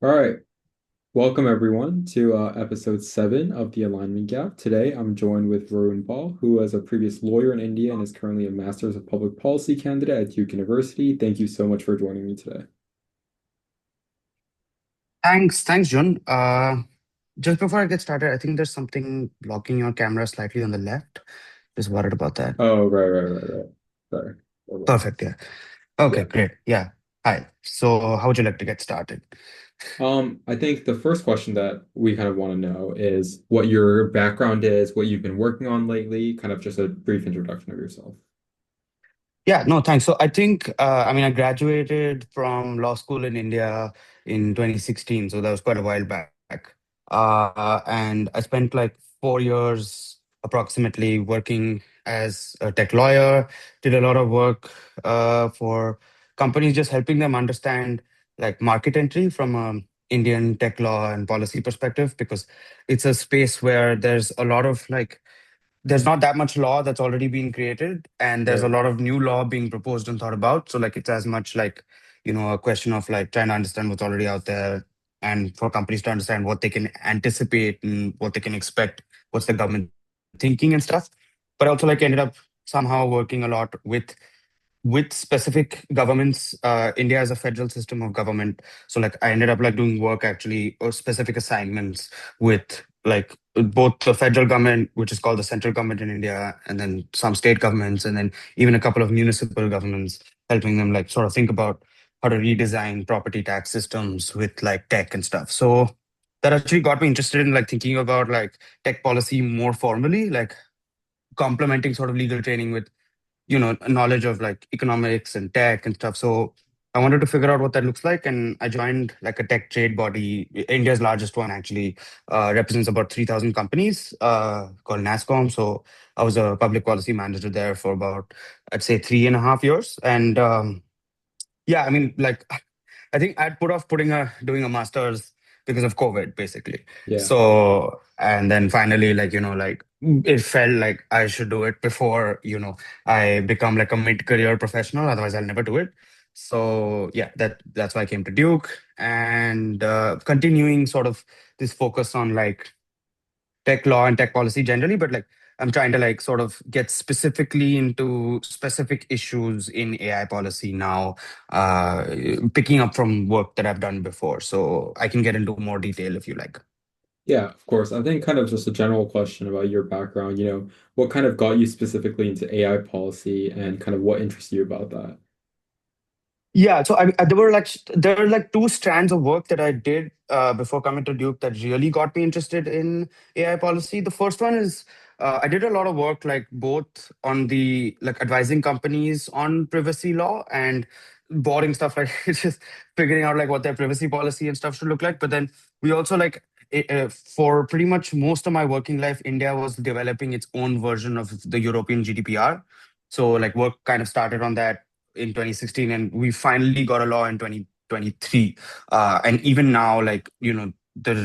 All right. Welcome everyone to episode 7 of the Alignment Gap. Today I'm joined with Varun Bahl, who was a previous lawyer in India and is currently a Master's of Public Policy candidate at Duke University. Thank you so much for joining me today. Thanks, Jun. Just before I get started, I think there's something blocking your camera slightly on the left. Just worried about that. Oh, right. Sorry. Hold on. Perfect. Yeah. Okay, Yeah. great. Yeah. Hi. So, how would you like to get started? I think the first question that we kind of want to know is what your background is, what you've been working on lately, kind of just a brief introduction of yourself. Yeah, no, thanks. So, I graduated from law school in India in 2016. So, that was quite a while back. And I spent like 4 years approximately working as a tech lawyer, did a lot of work for companies, just helping them understand like market entry from a Indian tech law and policy perspective, because it's a space where there's not that much law that's already been created, and there's a Right. lot of new law being proposed and thought about. So like it's as much like, a question of like trying to understand what's already out there, and for companies to understand what they can anticipate and what they can expect, what's the government thinking and stuff. But I also like ended up somehow working a lot with specific governments. India is a federal system of government, so like I ended up like doing work actually or specific assignments with like both the federal government, which is called the central government in India, and then some state governments, and then even a couple of municipal governments, helping them like sort of think about how to redesign property tax systems with like tech and stuff. So that actually got me interested in like thinking about like tech policy more formally, like complementing sort of legal training with knowledge of like economics and tech and stuff. So I wanted to figure out what that looks like, and I joined like a tech trade body. India's largest one actually represents about 3,000 companies, called NASSCOM. So I was a public policy manager there for about, I'd say, 3.5 years. And yeah, I mean, like, I think I'd put off doing a master's because of COVID, basically. Yeah. So, and then finally, like, it felt like I should do it before, I become like a mid-career professional. Otherwise, I'll never do it. So, yeah, that's why I came to Duke, and continuing sort of this focus on like tech law and tech policy generally, but like I'm trying to like sort of get specifically into specific issues in AI policy now, uh, picking up from work that I've done before. So I can get into more detail if you like. Yeah, of course. I think kind of just a general question about your background, what kind of got you specifically into AI policy and kind of what interests you about that? Yeah, so there were like two strands of work that I did before coming to Duke that really got me interested in AI policy. The first one is I did a lot of work like both on the like advising companies on privacy law and boring stuff like just figuring out like what their privacy policy and stuff should look like. But then we also like for pretty much most of my working life, India was developing its own version of the European GDPR. So like work kind of started on that in 2016, and we finally got a law in 2023. And even now, like, the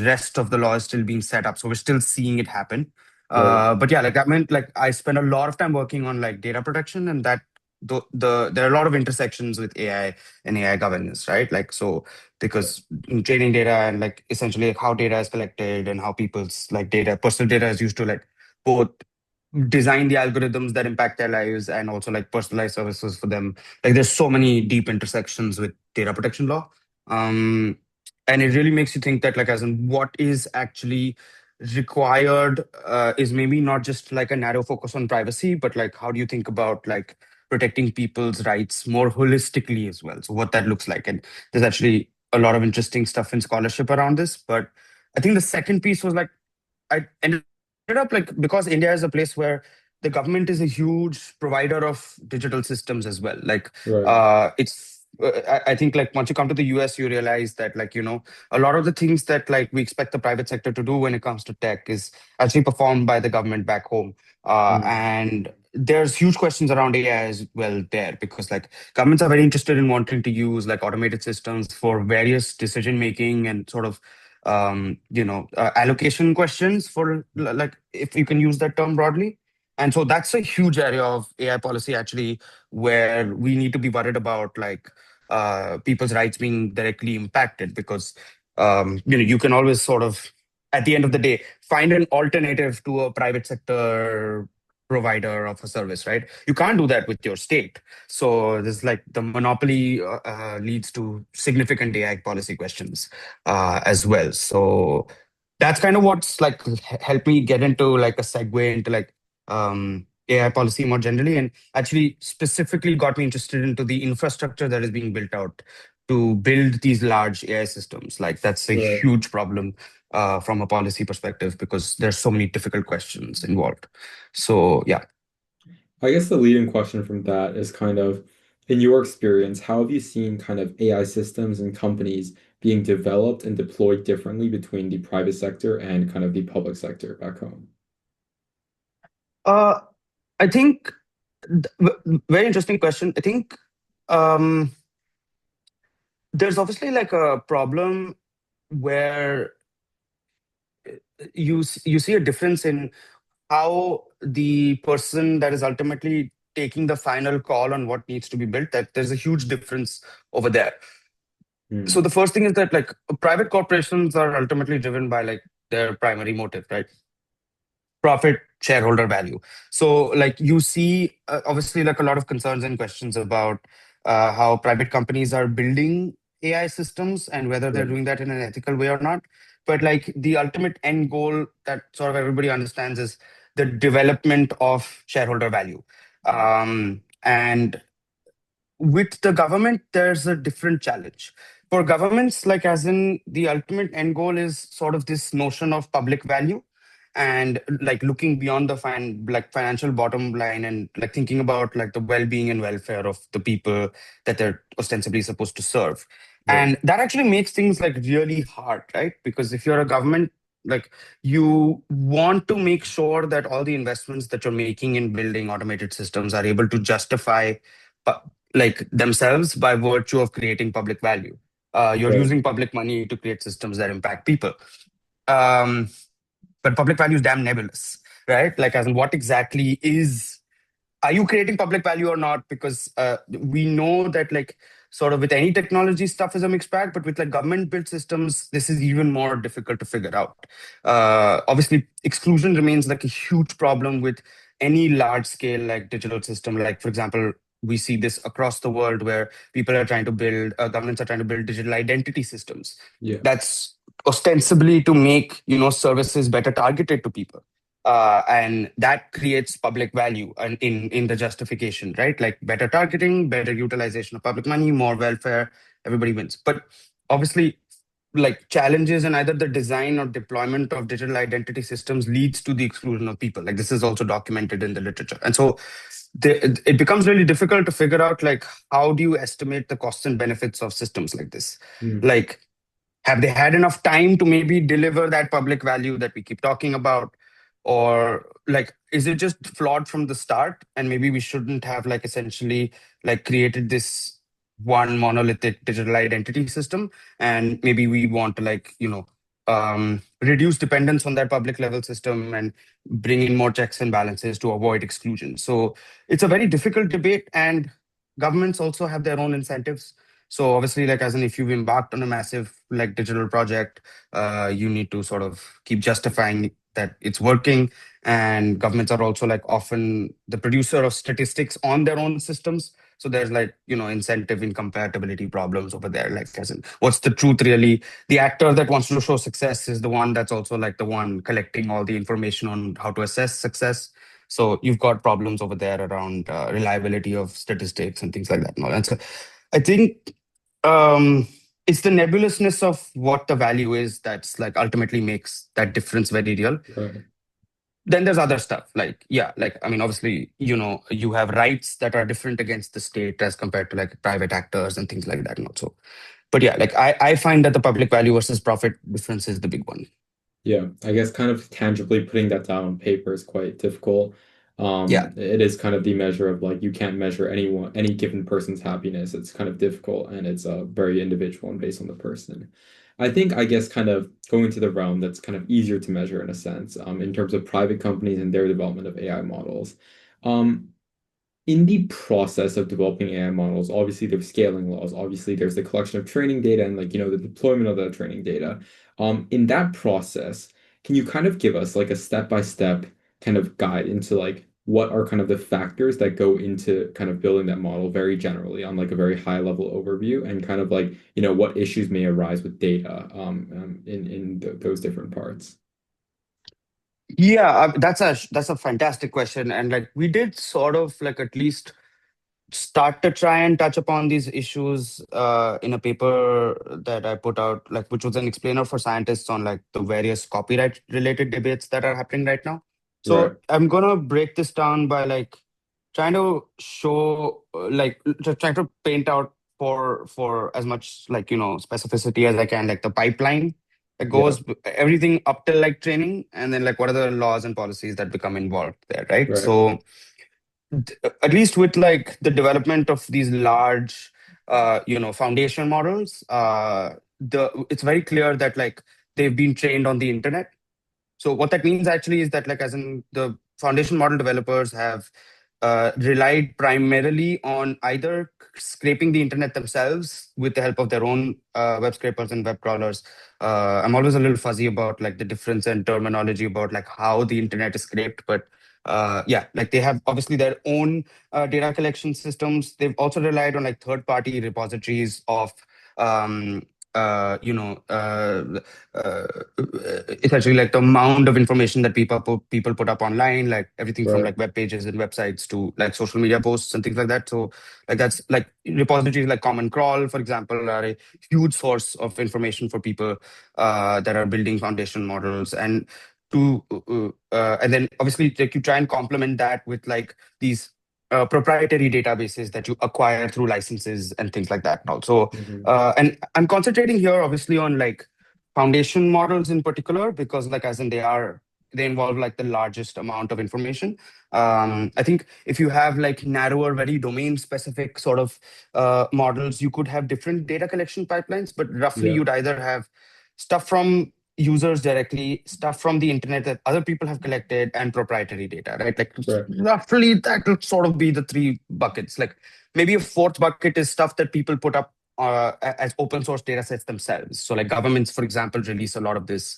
rest of the law is still being set up. So we're still seeing it happen. Right. But yeah, like I meant, like I spent a lot of time working on like data protection, and that there are a lot of intersections with AI and AI governance, right? Like, so Right. because in training data and like essentially like how data is collected and how people's like personal data is used to like both design the algorithms that impact their lives and also like personalized services for them. Like there's so many deep intersections with data protection law. Um, and it really makes you think that like as in what is actually required is maybe not just like a narrow focus on privacy, but like how do you think about like protecting people's rights more holistically as well? So what that looks like. And there's actually a lot of interesting stuff in scholarship around this. But I think the second piece was like I ended up like because India is a place where the government is a huge provider of digital systems as well. Like Right. it's I think like once you come to the US, you realize that like a lot of the things that like we expect the private sector to do when it comes to tech is actually performed by the government back home. Mm. And there's huge questions around AI as well there because like governments are very interested in wanting to use like automated systems for various decision making and sort of allocation questions for like if you can use that term broadly. And so that's a huge area of AI policy actually where we need to be worried about like people's rights being directly impacted because You can always sort of, at the end of the day, find an alternative to a private sector provider of a service, right? You can't do that with your state. So this like the monopoly leads to significant AI policy questions as well. So that's kind of what's like helped me get into like a segue into like AI policy more generally, and actually specifically got me interested into the infrastructure that is being built out to build these large AI systems. Like that's a Right. huge problem from a policy perspective because there's so many difficult questions involved. So yeah. I guess the leading question from that is kind of, in your experience, how have you seen kind of AI systems and companies being developed and deployed differently between the private sector and kind of the public sector back home? Uh, I think very interesting question. I think um, there's obviously like a problem where you see a difference in how the person that is ultimately taking the final call on what needs to be built, that there's a huge difference over there. So Hmm. the first thing is that like private corporations are ultimately driven by like their primary motive, right? Profit, shareholder value. So like you see obviously like a lot of concerns and questions about how private companies are building AI systems and whether they're Right. doing that in an ethical way or not. But like the ultimate end goal that sort of everybody understands is the development of shareholder value. And with the government, there's a different challenge. For governments, like as in the ultimate end goal is sort of this notion of public value and like looking beyond the financial bottom line and like thinking about like the well-being and welfare of the people that they're ostensibly supposed to serve. Right. And that actually makes things like really hard, right? Because if you're a government, like you want to make sure that all the investments that you're making in building automated systems are able to justify like themselves by virtue of creating public value. You're Right. using public money to create systems that impact people. Um, but public value is damn nebulous, right? Like, as in what exactly is, are you creating public value or not? Because we know that like sort of with any technology stuff is a mixed bag, but with like government built systems this is even more difficult to figure out. Obviously exclusion remains like a huge problem with any large scale like digital system. Like for example, we see this across the world where people are trying to build governments are trying to build digital identity systems Yeah. that's ostensibly to make services better targeted to people, and that creates public value and in the justification, right? Like better targeting, better utilization of public money, more welfare, everybody wins. But obviously like challenges in either the design or deployment of digital identity systems leads to the exclusion of people. Like this is also documented in the literature, and so it becomes really difficult to figure out like how do you estimate the costs and benefits of systems like this. Hmm. Like have they had enough time to maybe deliver that public value that we keep talking about? Or like, is it just flawed from the start? And maybe we shouldn't have like essentially like created this one monolithic digital identity system. And maybe we want to like, reduce dependence on that public level system and bring in more checks and balances to avoid exclusion. So it's a very difficult debate, and governments also have their own incentives. So obviously, like as in if you've embarked on a massive like digital project, you need to sort of keep justifying that it's working. And governments are also like often the producer of statistics on their own systems. So there's like, incentive incompatibility problems over there. Like as in what's the truth really? The actor that wants to show success is the one that's also like the one collecting all the information on how to assess success. So you've got problems over there around reliability of statistics and things like that. And so I think um, it's the nebulousness of what the value is that's like ultimately makes that difference very real. Right. Then there's other stuff like, yeah, like I mean obviously you have rights that are different against the state as compared to like private actors and things like that. And also, but yeah, like I find that the public value versus profit difference is the big one. Yeah, I guess kind of tangibly putting that down on paper is quite difficult. Yeah. It is kind of the measure of like you can't measure any given person's happiness. It's kind of difficult and it's very individual and based on the person. I guess kind of going to the realm that's kind of easier to measure in a sense, in terms of private companies and their development of AI models. Um, in the process of developing AI models, obviously there's scaling laws, obviously there's the collection of training data and like, the deployment of that training data. In that process, can you kind of give us like a step-by-step kind of guide into like what are kind of the factors that go into kind of building that model very generally on like a very high level overview and kind of like, what issues may arise with data in th those different parts? Yeah, that's a fantastic question, and like we did sort of like at least start to try and touch upon these issues in a paper that I put out, like which was an explainer for scientists on like the various copyright related debates that are happening right now. Right, So I'm gonna break this down by like trying to show trying to paint out for as much like specificity as I can, like the pipeline that yeah, goes everything up till like training, and then like what are the laws and policies that become involved there, right? right, So at least with like the development of these large foundation models, the it's very clear that like they've been trained on the internet. So what that means actually is that like as in the foundation model developers have relied primarily on either scraping the internet themselves with the help of their own web scrapers and web crawlers. I'm always a little fuzzy about like the difference in terminology about like how the internet is scraped, but yeah, like they have obviously their own data collection systems. They've also relied on like third-party repositories of um, uh, you know, uh, uh, essentially like the amount of information that people put up online, like everything from right, like web pages and websites to like social media posts and things like that. So like that's like repositories like Common Crawl, for example, are a huge source of information for people that are building foundation models. And then obviously like you try and complement that with like these proprietary databases that you acquire through licenses and things like that. Also, hmm, and I'm concentrating here obviously on like foundation models in particular because like as in they involve like the largest amount of information. I think if you have like narrower, very domain specific sort of models, you could have different data collection pipelines, but roughly yeah, you'd either have stuff from users directly, stuff from the internet that other people have collected, and proprietary data, right? Like right, roughly that would sort of be the three buckets. Like maybe a fourth bucket is stuff that people put up as open source data sets themselves. So like governments, for example, release a lot of this,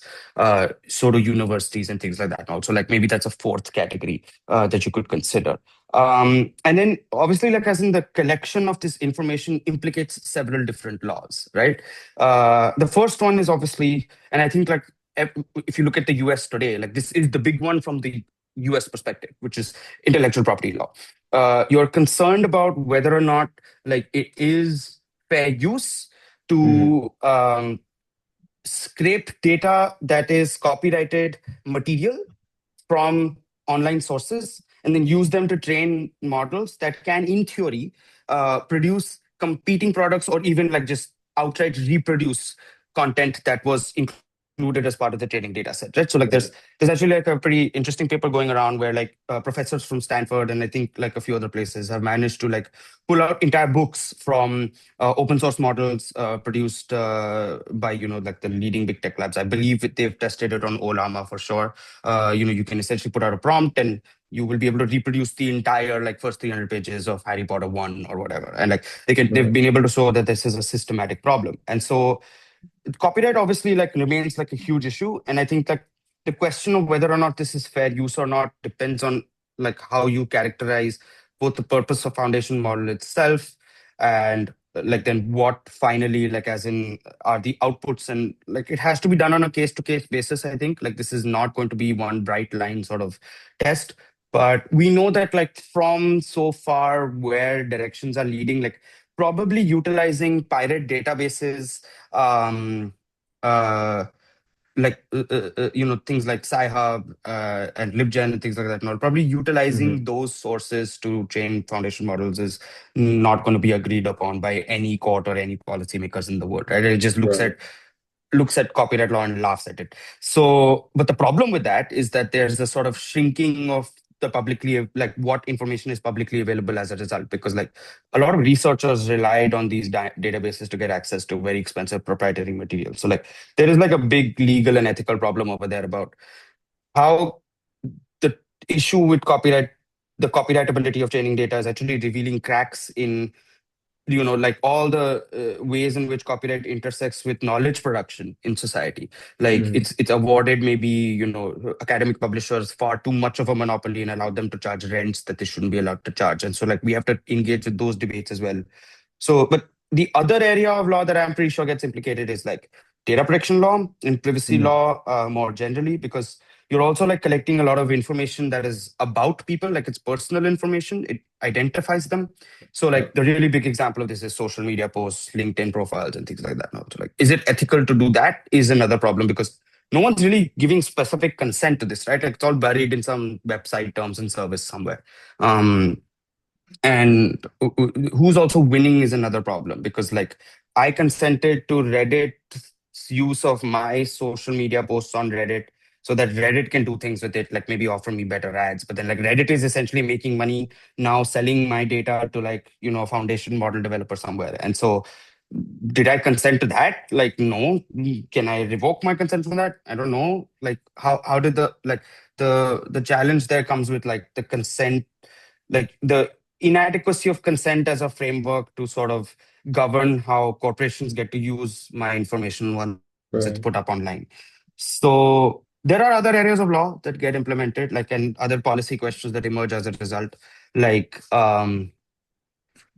so do universities and things like that. Also, like maybe that's a fourth category that you could consider. And then obviously, like as in the collection of this information implicates several different laws, right? The first one is obviously, and I think like if you look at the US today, like this is the big one from the US perspective, which is intellectual property law. You're concerned about whether or not like it is fair use hmm, to scrape data that is copyrighted material from online sources and then use them to train models that can, in theory, produce competing products or even like just outright reproduce content that was included as part of the training data set, right? So like right, there's actually like a pretty interesting paper going around where like professors from Stanford and I think like a few other places have managed to like pull out entire books from open source models produced by like the leading big tech labs. I believe they've tested it on Olama for sure. You can essentially put out a prompt and you will be able to reproduce the entire like first 300 pages of Harry Potter 1 or whatever. And like they've right, been able to show that this is a systematic problem. And so copyright obviously like remains like a huge issue. And I think like the question of whether or not this is fair use or not depends on like how you characterize both the purpose of foundation model itself and like then what finally like as in are the outputs, and like it has to be done on a case to case basis. I think like this is not going to be one bright line sort of test, but we know that like from so far where directions are leading, like probably utilizing pirate databases, um uh things like Sci-Hub and LibGen and things like that. And all. Probably utilizing hmm, those sources to train foundation models is not going to be agreed upon by any court or any policymakers in the world, right? It just right, looks at copyright law and laughs at it. So, but the problem with that is that there's a sort of shrinking of the publicly like what information is publicly available as a result, because like a lot of researchers relied on these databases to get access to very expensive proprietary material. So like there is like a big legal and ethical problem over there about how the issue with copyright the copyrightability of training data is actually revealing cracks in, like all the ways in which copyright intersects with knowledge production in society. Like Hmm. it's awarded maybe, academic publishers far too much of a monopoly and allowed them to charge rents that they shouldn't be allowed to charge. And so like we have to engage with those debates as well. So, but the other area of law that I'm pretty sure gets implicated is like data protection law and privacy Hmm. law more generally, because you're also like collecting a lot of information that is about people, like it's personal information, it identifies them. So, Yeah. like the really big example of this is social media posts, LinkedIn profiles, and things like that. Now, so like, is it ethical to do that? Is another problem because no one's really giving specific consent to this, right? Like it's all buried in some website terms and service somewhere. Um, and who's also winning is another problem because like I consented to Reddit's use of my social media posts on Reddit so that Reddit can do things with it, like maybe offer me better ads. But then like Reddit is essentially making money now selling my data to like, a foundation model developer somewhere. And so did I consent to that? Like, no. Can I revoke my consent from that? I don't know. Like how did the challenge there comes with like the consent, like the inadequacy of consent as a framework to sort of govern how corporations get to use my information once it's put up Right. online. So there are other areas of law that get implemented, like and other policy questions that emerge as a result. Like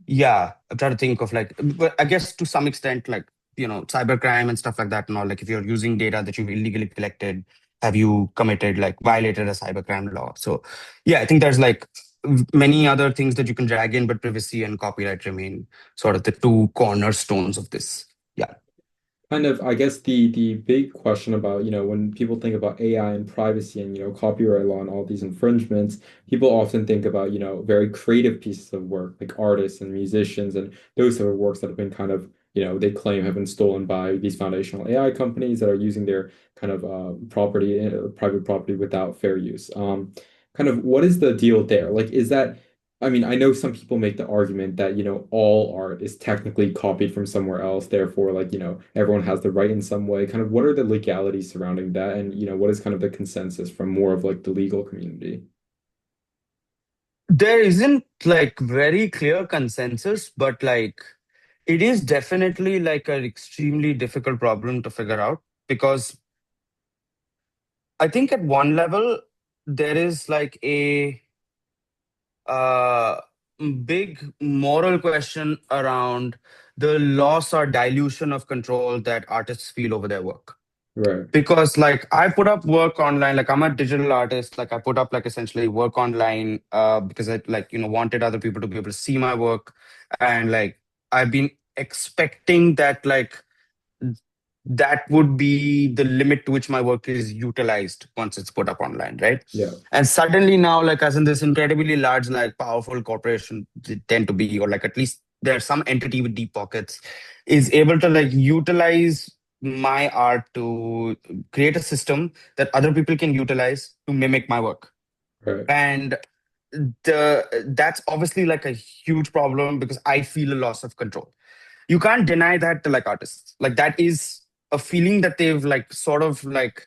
yeah, I'm trying to think of like, but I guess to some extent, like, cybercrime and stuff like that and all, like if you're using data that you've illegally collected, have you committed, like violated a cybercrime law? So yeah, I think there's like many other things that you can drag in, but privacy and copyright remain sort of the two cornerstones of this. Yeah. Kind of, I guess the big question about, when people think about AI and privacy and, copyright law and all these infringements, people often think about, very creative pieces of work, like artists and musicians and those sort of works that have been kind of, they claim have been stolen by these foundational AI companies that are using their kind of property, private property without fair use. Kind of what is the deal there? Like, is that I mean, I know some people make the argument that, all art is technically copied from somewhere else, therefore, like, everyone has the right in some way. Kind of what are the legalities surrounding that? And, what is kind of the consensus from more of like the legal community? There isn't like very clear consensus, but like it is definitely like an extremely difficult problem to figure out because I think at one level there is like a uh, big moral question around the loss or dilution of control that artists feel over their work. Right. Because like I put up work online, like I'm a digital artist, like I put up like essentially work online because I like wanted other people to be able to see my work, and like I've been expecting that like that would be the limit to which my work is utilized once it's put up online, right? Yeah. And suddenly now, like as in this incredibly large, like powerful corporation they tend to be, or like at least there's some entity with deep pockets, is able to like utilize my art to create a system that other people can utilize to mimic my work. Right. And that's obviously like a huge problem because I feel a loss of control. You can't deny that to like artists. Like that is a feeling that they've like sort of like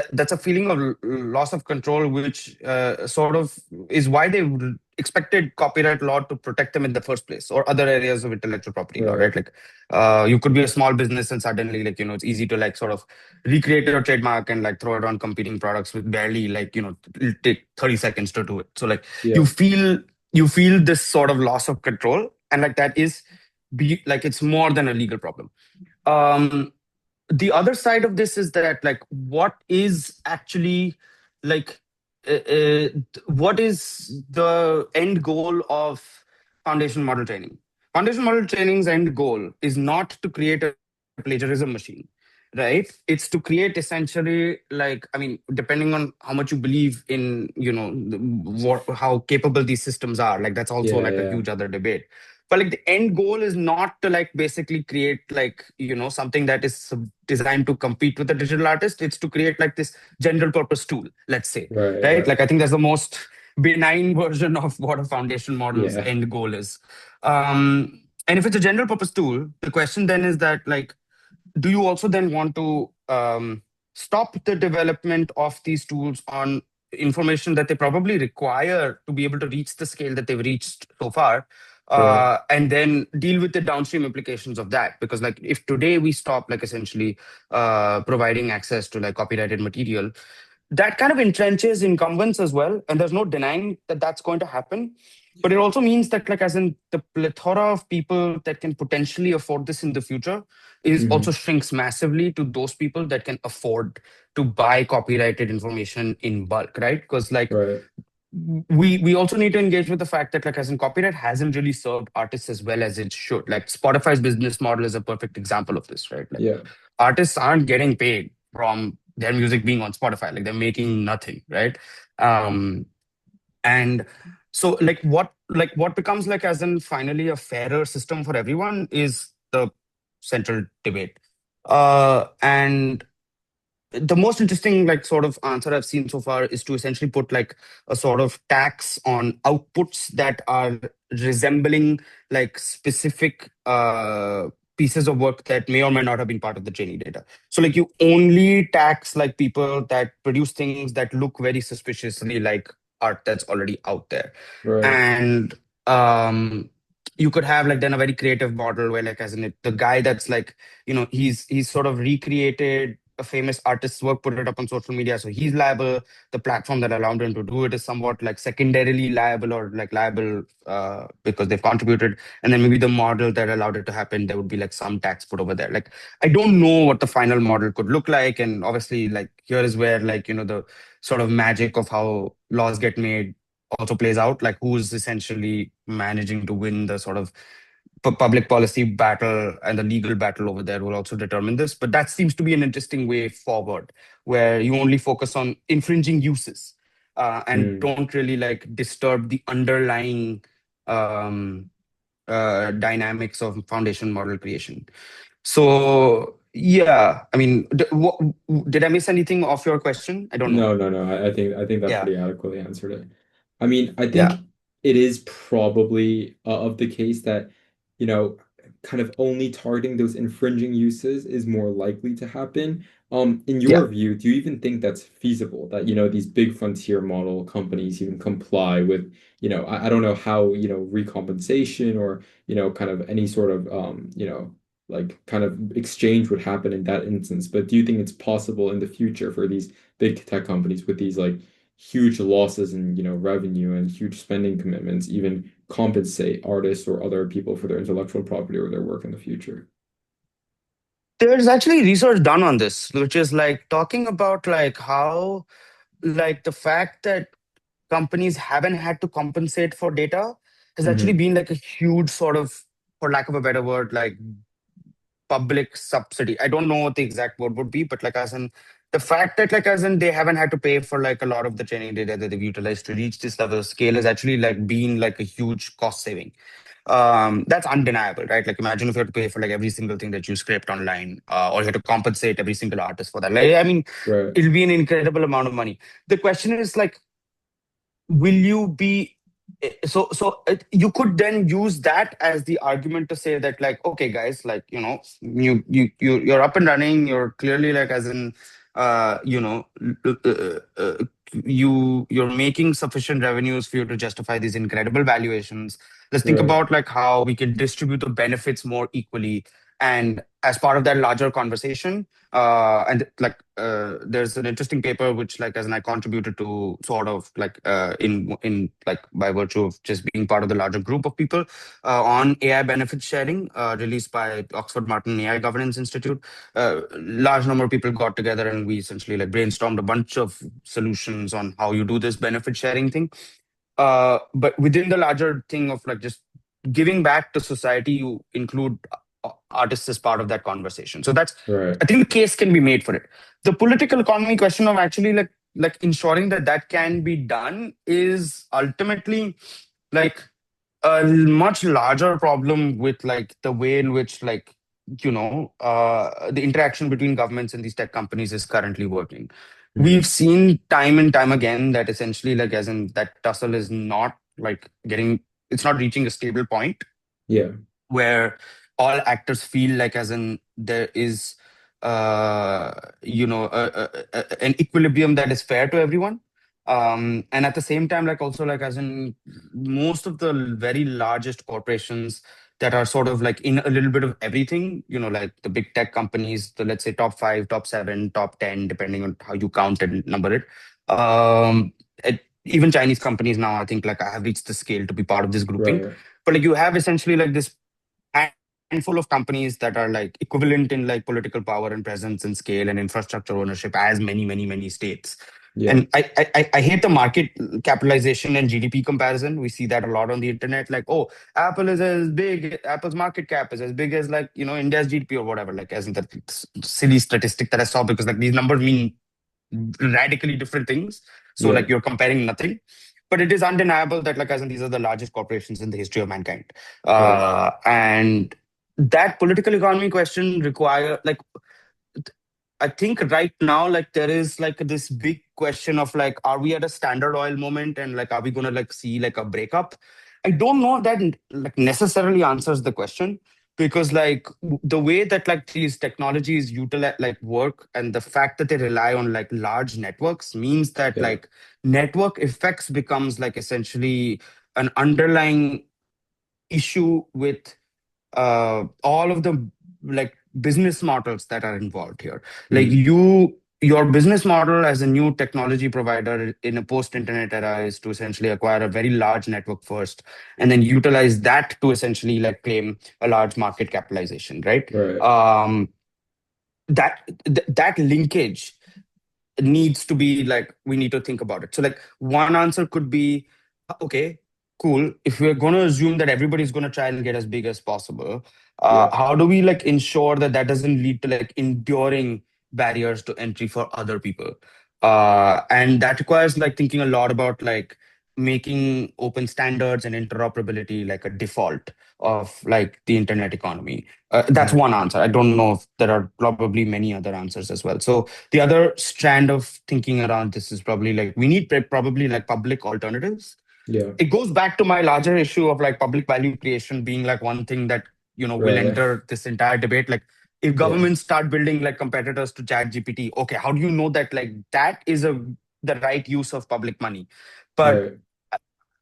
that's a feeling of loss of control, which sort of is why they expected copyright law to protect them in the first place, or other areas of intellectual property law, Right. right? Like, you could be a small business and suddenly, like, it's easy to like sort of recreate your trademark and like throw it on competing products with barely like, it'll take 30 seconds to do it. So like, Yeah. you feel you feel this sort of loss of control, and like that is be like it's more than a legal problem. Um, the other side of this is that like what is actually like what is the end goal of foundation model training? Foundation model training's end goal is not to create a plagiarism machine, right? It's to create essentially, like, I mean, depending on how much you believe in, how capable these systems are, like that's also Yeah. like a Yeah. huge other debate. But like the end goal is not to like basically create like something that is designed to compete with the digital artist. It's to create like this general purpose tool, let's say, Right. right? Right. Like I think that's the most benign version of what a foundation model's Yeah. end goal is. And if it's a general purpose tool, the question then is that like, do you also then want to stop the development of these tools on information that they probably require to be able to reach the scale that they've reached so far, Right. and then deal with the downstream implications of that. Because like if today we stop like essentially providing access to like copyrighted material, that kind of entrenches incumbents as well, and there's no denying that that's going to happen. But it also means that like as in the plethora of people that can potentially afford this in the future is also Hmm. shrinks massively to those people that can afford to buy copyrighted information in bulk, right? Because like Right. we also need to engage with the fact that like as in copyright hasn't really served artists as well as it should. Like Spotify's business model is a perfect example of this, right? Like Yeah. artists aren't getting paid from their music being on Spotify. Like they're making nothing, right? Um, and so like what becomes like as in finally a fairer system for everyone is the central debate. And the most interesting like sort of answer I've seen so far is to essentially put like a sort of tax on outputs that are resembling like specific pieces of work that may or may not have been part of the training data. So like you only tax like people that produce things that look very suspiciously like art that's already out there. Right. And um you could have like then a very creative model where like as in it, the guy that's like he's sort of recreated a famous artist's work, put it up on social media, so he's liable. The platform that allowed him to do it is somewhat like secondarily liable or like liable because they've contributed. And then maybe the model that allowed it to happen, there would be like some tax put over there. Like I don't know what the final model could look like, and obviously like here is where like the sort of magic of how laws get made also plays out. Like who's essentially managing to win the sort of public policy battle, and the legal battle over there will also determine this. But that seems to be an interesting way forward, where you only focus on infringing uses and Mm. don't really like disturb the underlying um, dynamics of foundation model creation. So yeah, I mean, did I miss anything of your question? I don't know. No, no, no. I think that Yeah, pretty adequately answered it. I mean, I yeah, think it is probably of the case that, you know, kind of only targeting those infringing uses is more likely to happen. In yeah. your view, do you even think that's feasible? That, these big frontier model companies even comply with, I don't know how, recompensation or, kind of any sort of, like kind of exchange would happen in that instance. But do you think it's possible in the future for these big tech companies with these like huge losses in revenue and huge spending commitments even compensate artists or other people for their intellectual property or their work in the future? There's actually research done on this, which is like talking about like how like the fact that companies haven't had to compensate for data has actually Hmm. been like a huge sort of, for lack of a better word, like public subsidy. I don't know what the exact word would be, but like as in the fact that like as in they haven't had to pay for like a lot of the training data that they've utilized to reach this level of scale has actually like been like a huge cost saving. That's undeniable, right? Like imagine if you had to pay for like every single thing that you scraped online, or you had to compensate every single artist for that. Like I mean, Right. it'll be an incredible amount of money. The question is like, will you be you could then use that as the argument to say that like, okay guys, like you're up and running, you're clearly like as in you know uh, uh, uh, you're making sufficient revenues for you to justify these incredible valuations. Let's think Right. about like how we can distribute the benefits more equally. And as part of that larger conversation, and like there's an interesting paper which like as an I contributed to sort of like in like by virtue of just being part of the larger group of people on AI benefit sharing, released by Oxford Martin AI Governance Institute. Large number of people got together and we essentially like brainstormed a bunch of solutions on how you do this benefit sharing thing. But within the larger thing of like just giving back to society, you include artists as part of that conversation. So that's, Right. I think the case can be made for it. The political economy question of actually like ensuring that that can be done is ultimately like a much larger problem with like the way in which like the interaction between governments and these tech companies is currently working. We've Hmm. seen time and time again that essentially like as in that tussle is not like getting, it's not reaching a stable point Yeah. where all actors feel like as in there is an equilibrium that is fair to everyone. And at the same time, like also like as in most of the very largest corporations that are sort of like in a little bit of everything, like the big tech companies, the let's say top five, top seven, top 10, depending on how you count and number it. Um, Even Chinese companies now, I think like I have reached the scale to be part of this grouping. Right. But like you have essentially like this handful of companies that are like equivalent in like political power and presence and scale and infrastructure ownership as many states. Yeah. And I hate the market capitalization and GDP comparison. We see that a lot on the internet. Like, oh, Apple's market cap is as big as like, India's GDP or whatever. Like, as in that silly statistic that I saw, because like these numbers mean radically different things. So Yeah. like you're comparing nothing. But it is undeniable that like as in these are the largest corporations in the history of mankind. Right. And that political economy question require like I think right now, like there is like this big question of like, are we at a Standard Oil moment, and like, are we gonna like see like a breakup? I don't know if that like necessarily answers the question, because like the way that like these technologies utilize like work, and the fact that they rely on like large networks means that Yeah. like network effects becomes like essentially an underlying issue with all of the like business models that are involved here. Like Mm. your business model as a new technology provider in a post-internet era is to essentially acquire a very large network first, and then utilize that to essentially like claim a large market capitalization, right? Right. Um, that linkage needs to be like, we need to think about it. So like one answer could be, okay, cool, if we're going to assume that everybody's going to try and get as big as possible, Yeah. how do we like ensure that that doesn't lead to like enduring barriers to entry for other people? And that requires like thinking a lot about like making open standards and interoperability like a default of like the internet economy. That's Mm. one answer. I don't know if there are probably many other answers as well. So the other strand of thinking around this is probably like we need probably like public alternatives. Yeah. It goes back to my larger issue of like public value creation being like one thing that will Right. enter this entire debate. Like if Yeah. governments start building like competitors to chat gpt, okay, how do you know that like that is the right use of public money? But Right.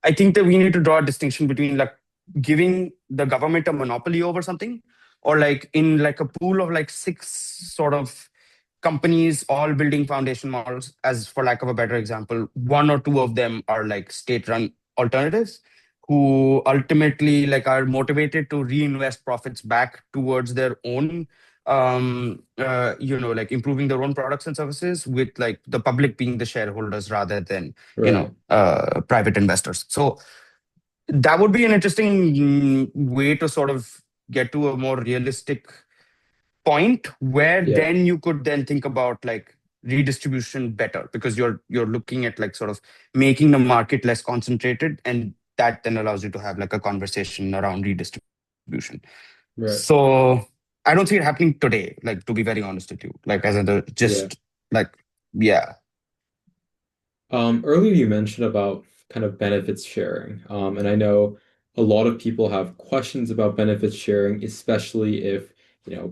I think that we need to draw a distinction between like giving the government a monopoly over something, or like in like a pool of like six sort of companies all building foundation models, as for lack of a better example, one or two of them are like state run alternatives who ultimately like are motivated to reinvest profits back towards their own like improving their own products and services, with like the public being the shareholders rather than Right. private investors. So that would be an interesting way to sort of get to a more realistic point, where Yeah. then you could then think about like redistribution better, because you're looking at like sort of making the market less concentrated, and that then allows you to have like a conversation around redistribution. Right. So I don't see it happening today, like to be very honest with you, like as in the Yeah. just like yeah. Earlier you mentioned about kind of benefits sharing. And I know a lot of people have questions about benefits sharing, especially if,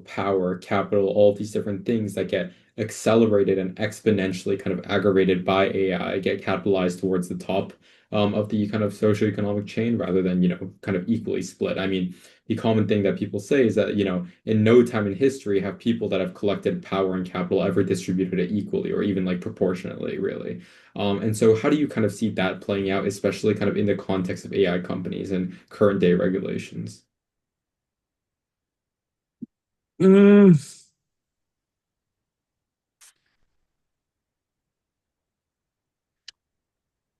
power, capital, all these different things that get accelerated and exponentially kind of aggravated by AI get capitalized towards the top of the kind of socioeconomic chain rather than, kind of equally split. I mean, the common thing that people say is that, in no time in history have people that have collected power and capital ever distributed it equally or even like proportionately, really. And so how do you kind of see that playing out, especially kind of in the context of AI companies and current day regulations? Mm,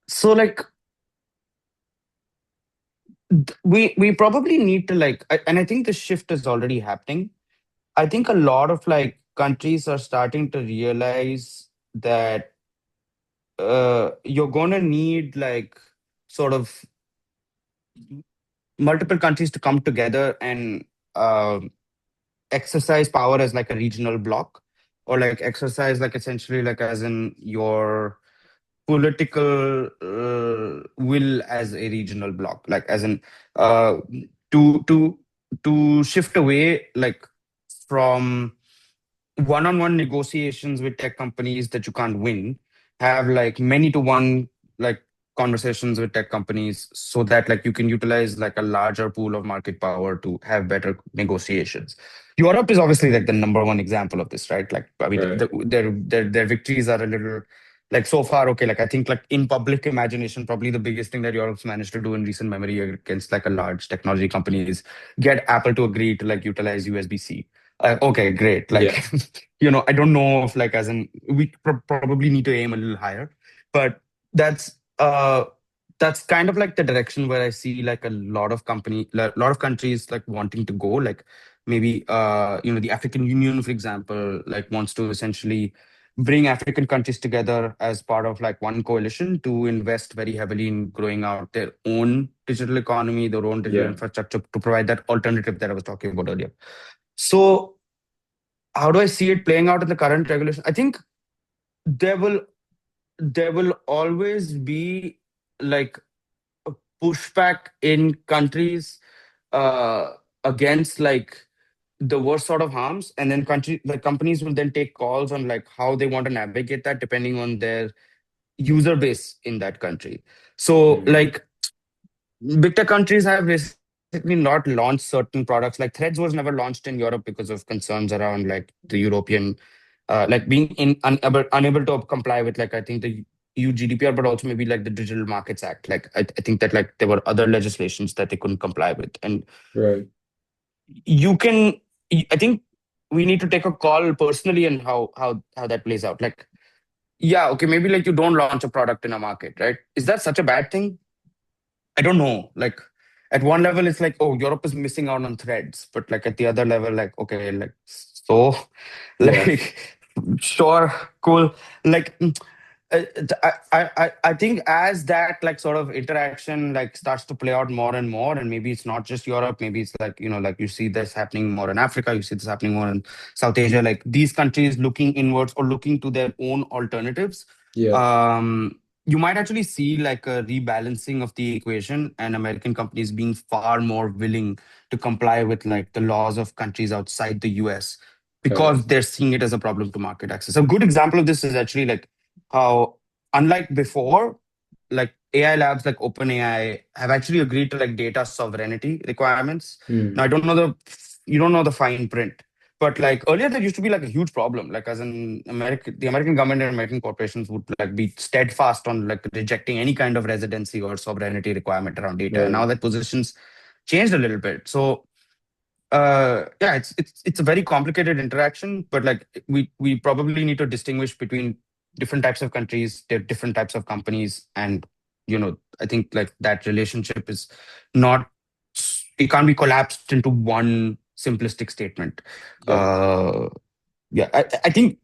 so like we probably need to like and I think the shift is already happening. I think a lot of like countries are starting to realize that you're gonna need like sort of multiple countries to come together and exercise power as like a regional bloc, or like exercise like essentially like as in your political will as a regional bloc, like as in uh, to to to shift away like from one-on-one negotiations with tech companies that you can't win, have like many to one like conversations with tech companies so that like you can utilize like a larger pool of market power to have better negotiations. Europe is obviously like the number one example of this, right? Like I mean, Right. their victories are a little like so far okay. Like I think like in public imagination, probably the biggest thing that Europe's managed to do in recent memory against like a large technology company is get Apple to agree to like utilize USB-C. Okay, great. Yeah. Like I don't know if like as in we probably need to aim a little higher, but that's uh that's kind of like the direction where I see like a lot of lot of countries like wanting to go. Like maybe the African Union, for example, like wants to essentially bring African countries together as part of like one coalition to invest very heavily in growing out their own digital economy, their own digital Yeah. infrastructure to provide that alternative that I was talking about earlier. So how do I see it playing out in the current regulation? I think there will there will always be like a pushback in countries uh, against like the worst sort of harms, and then companies will then take calls on like how they want to navigate that depending on their user base in that country. So Mm. like big tech countries have basically not launched certain products. Like Threads was never launched in Europe because of concerns around like the European, like being unable to comply with like I think the EU GDPR, but also maybe like the Digital Markets Act. Like I think that like there were other legislations that they couldn't comply with, and Right. you can. I think we need to take a call personally and how that plays out. Like yeah, okay, maybe like you don't launch a product in a market, right? Is that such a bad thing? I don't know. Like at one level, it's like, oh, Europe is missing out on threads, but like at the other level, like okay, like so, Yeah. like sure, cool. Like I think as that like sort of interaction like starts to play out more and more, and maybe it's not just Europe, maybe it's like like you see this happening more in Africa, you see this happening more in South Asia, like these countries looking inwards or looking to their own alternatives. Yeah. You might actually see like a rebalancing of the equation and American companies being far more willing to comply with like the laws of countries outside the US Got it. because they're seeing it as a problem to market access. A good example of this is actually like how, unlike before, like AI labs like OpenAI have actually agreed to like data sovereignty requirements. Now, Mm. you don't know the fine print, but like earlier, there used to be like a huge problem. Like as in America, the American government and American corporations would like be steadfast on like rejecting any kind of residency or sovereignty requirement around data. And now Right. that positions changed a little bit. So yeah, it's a very complicated interaction, but like we probably need to distinguish between different types of countries, different types of companies, and I think like that relationship is not it can't be collapsed into one simplistic statement. Yeah. uh yeah, I think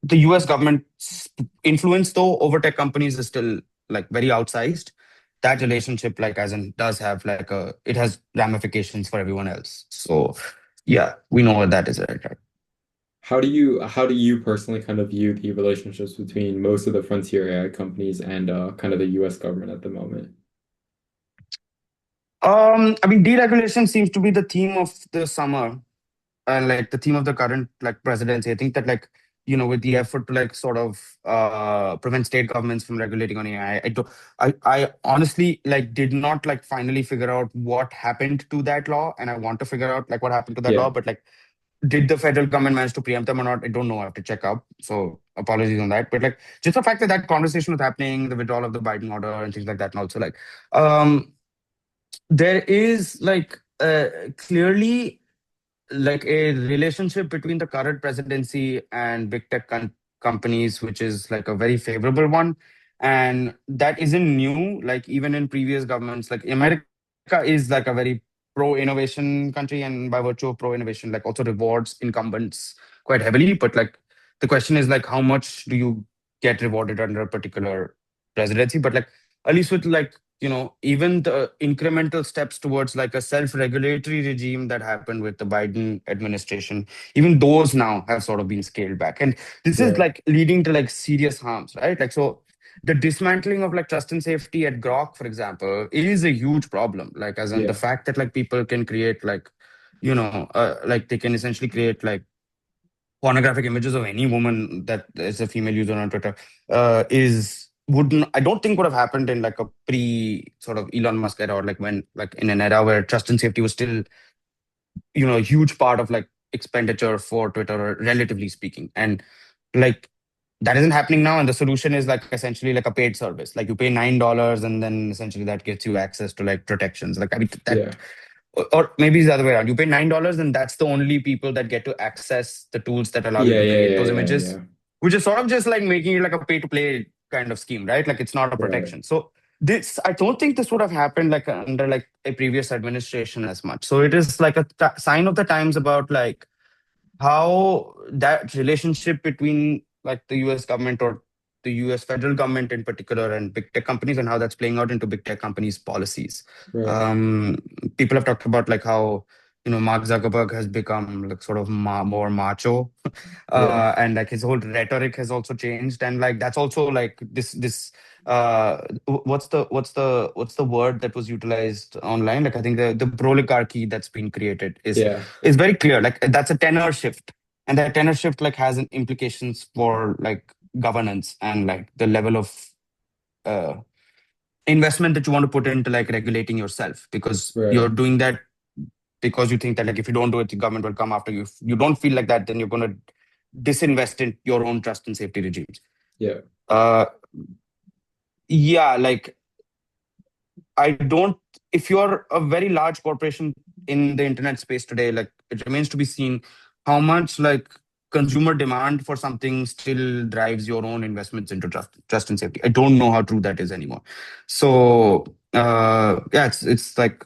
the US government's influence though over tech companies is still like very outsized. That relationship, like as in does have like it has ramifications for everyone else. So yeah, we know what that is, right? How do you personally kind of view the relationships between most of the frontier AI companies and kind of the US government at the moment? I mean, deregulation seems to be the theme of the summer and like the theme of the current like presidency. I think that like with the effort to like sort of prevent state governments from regulating on AI, I honestly like did not like finally figure out what happened to that law, and I want to figure out like what happened to that Yeah. law. But like, did the federal government manage to preempt them or not? I don't know. I have to check up. So apologies on that. But like, just the fact that that conversation was happening, the withdrawal of the Biden order and things like that, and also like, there is like clearly like a relationship between the current presidency and big tech companies, which is like a very favorable one. And that isn't new. Like even in previous governments, like America is like a very pro innovation country, and by virtue of pro innovation, like also rewards incumbents quite heavily. But like the question is like how much do you get rewarded under a particular presidency? But like at least with like even the incremental steps towards like a self-regulatory regime that happened with the Biden administration, even those now have sort of been scaled back. And this is Right. like leading to like serious harms, right? Like, so the dismantling of like trust and safety at Grok, for example, is a huge problem. Like, as in the Yeah. fact that like people can create like, like they can essentially create like pornographic images of any woman that is a female user on Twitter is wouldn't I don't think would have happened in like a pre sort of Elon Musk era, or like when like in an era where trust and safety was still a huge part of like expenditure for Twitter, relatively speaking. And like that isn't happening now. And the solution is like essentially like a paid service. Like you pay $9 and then essentially that gets you access to like protections. Like I mean that Yeah. or maybe it's the other way around. You pay $9 and that's the only people that get to access the tools that allow you Yeah, to yeah, create yeah, those yeah, images, yeah. which is sort of just like making it like a pay to play kind of scheme, right? Like it's not a Right. protection. So this, I don't think this would have happened like under like a previous administration as much. So it is like a sign of the times about like how that relationship between like the US government or the US federal government in particular and big tech companies, and how that's playing out into big tech companies' policies. Right. Um, People have talked about like how Mark Zuckerberg has become like sort of more macho, Yeah. and like his whole rhetoric has also changed, and like that's also like this what's the word that was utilized online? Like I think the oligarchy that's been created Yeah. is very clear. Like that's a tenor shift, and that tenor shift like has implications for like governance and like the level of uh, investment that you want to put into like regulating yourself, because Right. you're doing that because you think that like if you don't do it, the government will come after you. If you don't feel like that, then you're going to disinvest in your own trust and safety regimes. Yeah. Uh, yeah, like I don't. If you're a very large corporation in the internet space today, like it remains to be seen how much like consumer demand for something still drives your own investments into trust and safety. I don't know how true that is anymore. So yeah, it's like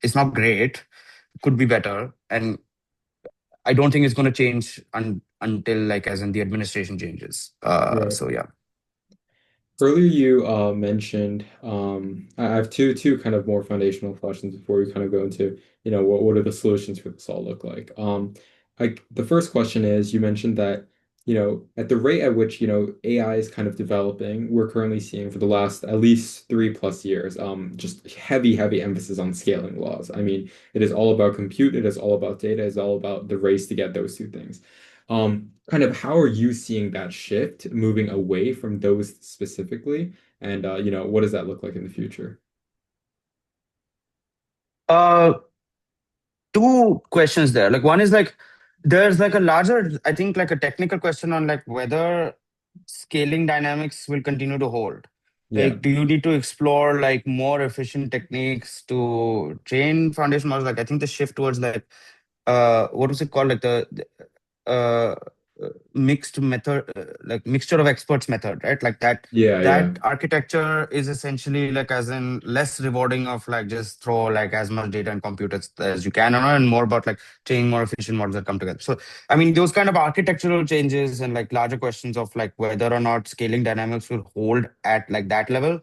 it's not great. Could be better, and I don't think it's going to change until like as in the administration changes. Right. So yeah. Earlier, you mentioned I have two kind of more foundational questions before we kind of go into what are the solutions for this all look like. Like the first question is you mentioned that at the rate at which AI is kind of developing, we're currently seeing for the last at least 3+ years just heavy emphasis on scaling laws. I mean, it is all about compute, it is all about data, it's all about the race to get those two things. Kind of how are you seeing that shift moving away from those specifically? And what does that look like in the future? Uh, Two questions there. Like one is like there's like a larger, I think like a technical question on like whether scaling dynamics will continue to hold. Yeah. Like, do you need to explore like more efficient techniques to train foundation models? Like, I think the shift towards like what was it called? Like uh, mixed method, like mixture of experts method, right? Like Yeah, yeah. that architecture is essentially like as in less rewarding of like just throw like as much data and compute as you can, and more about like training more efficient models that come together. So I mean those kind of architectural changes and like larger questions of like whether or not scaling dynamics will hold at like that level.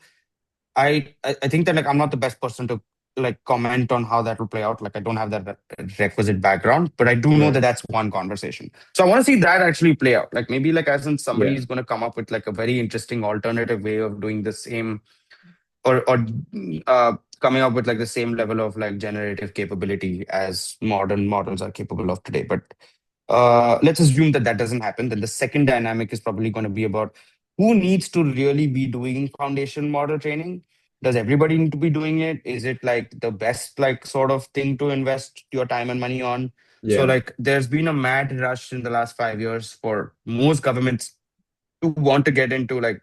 I think that like I'm not the best person to like comment on how that will play out. Like I don't have that requisite background, but I do know that Right. that's one conversation. So I want to see that actually play out. Like maybe like as in somebody Yeah. is going to come up with like a very interesting alternative way of doing the same, or coming up with like the same level of like generative capability as modern models are capable of today. But let's assume that that doesn't happen. Then the second dynamic is probably going to be about who needs to really be doing foundation model training. Does everybody need to be doing it? Is it like the best like sort of thing to invest your time and money on? So Yeah. like there's been a mad rush in the last 5 years for most governments to want to get into like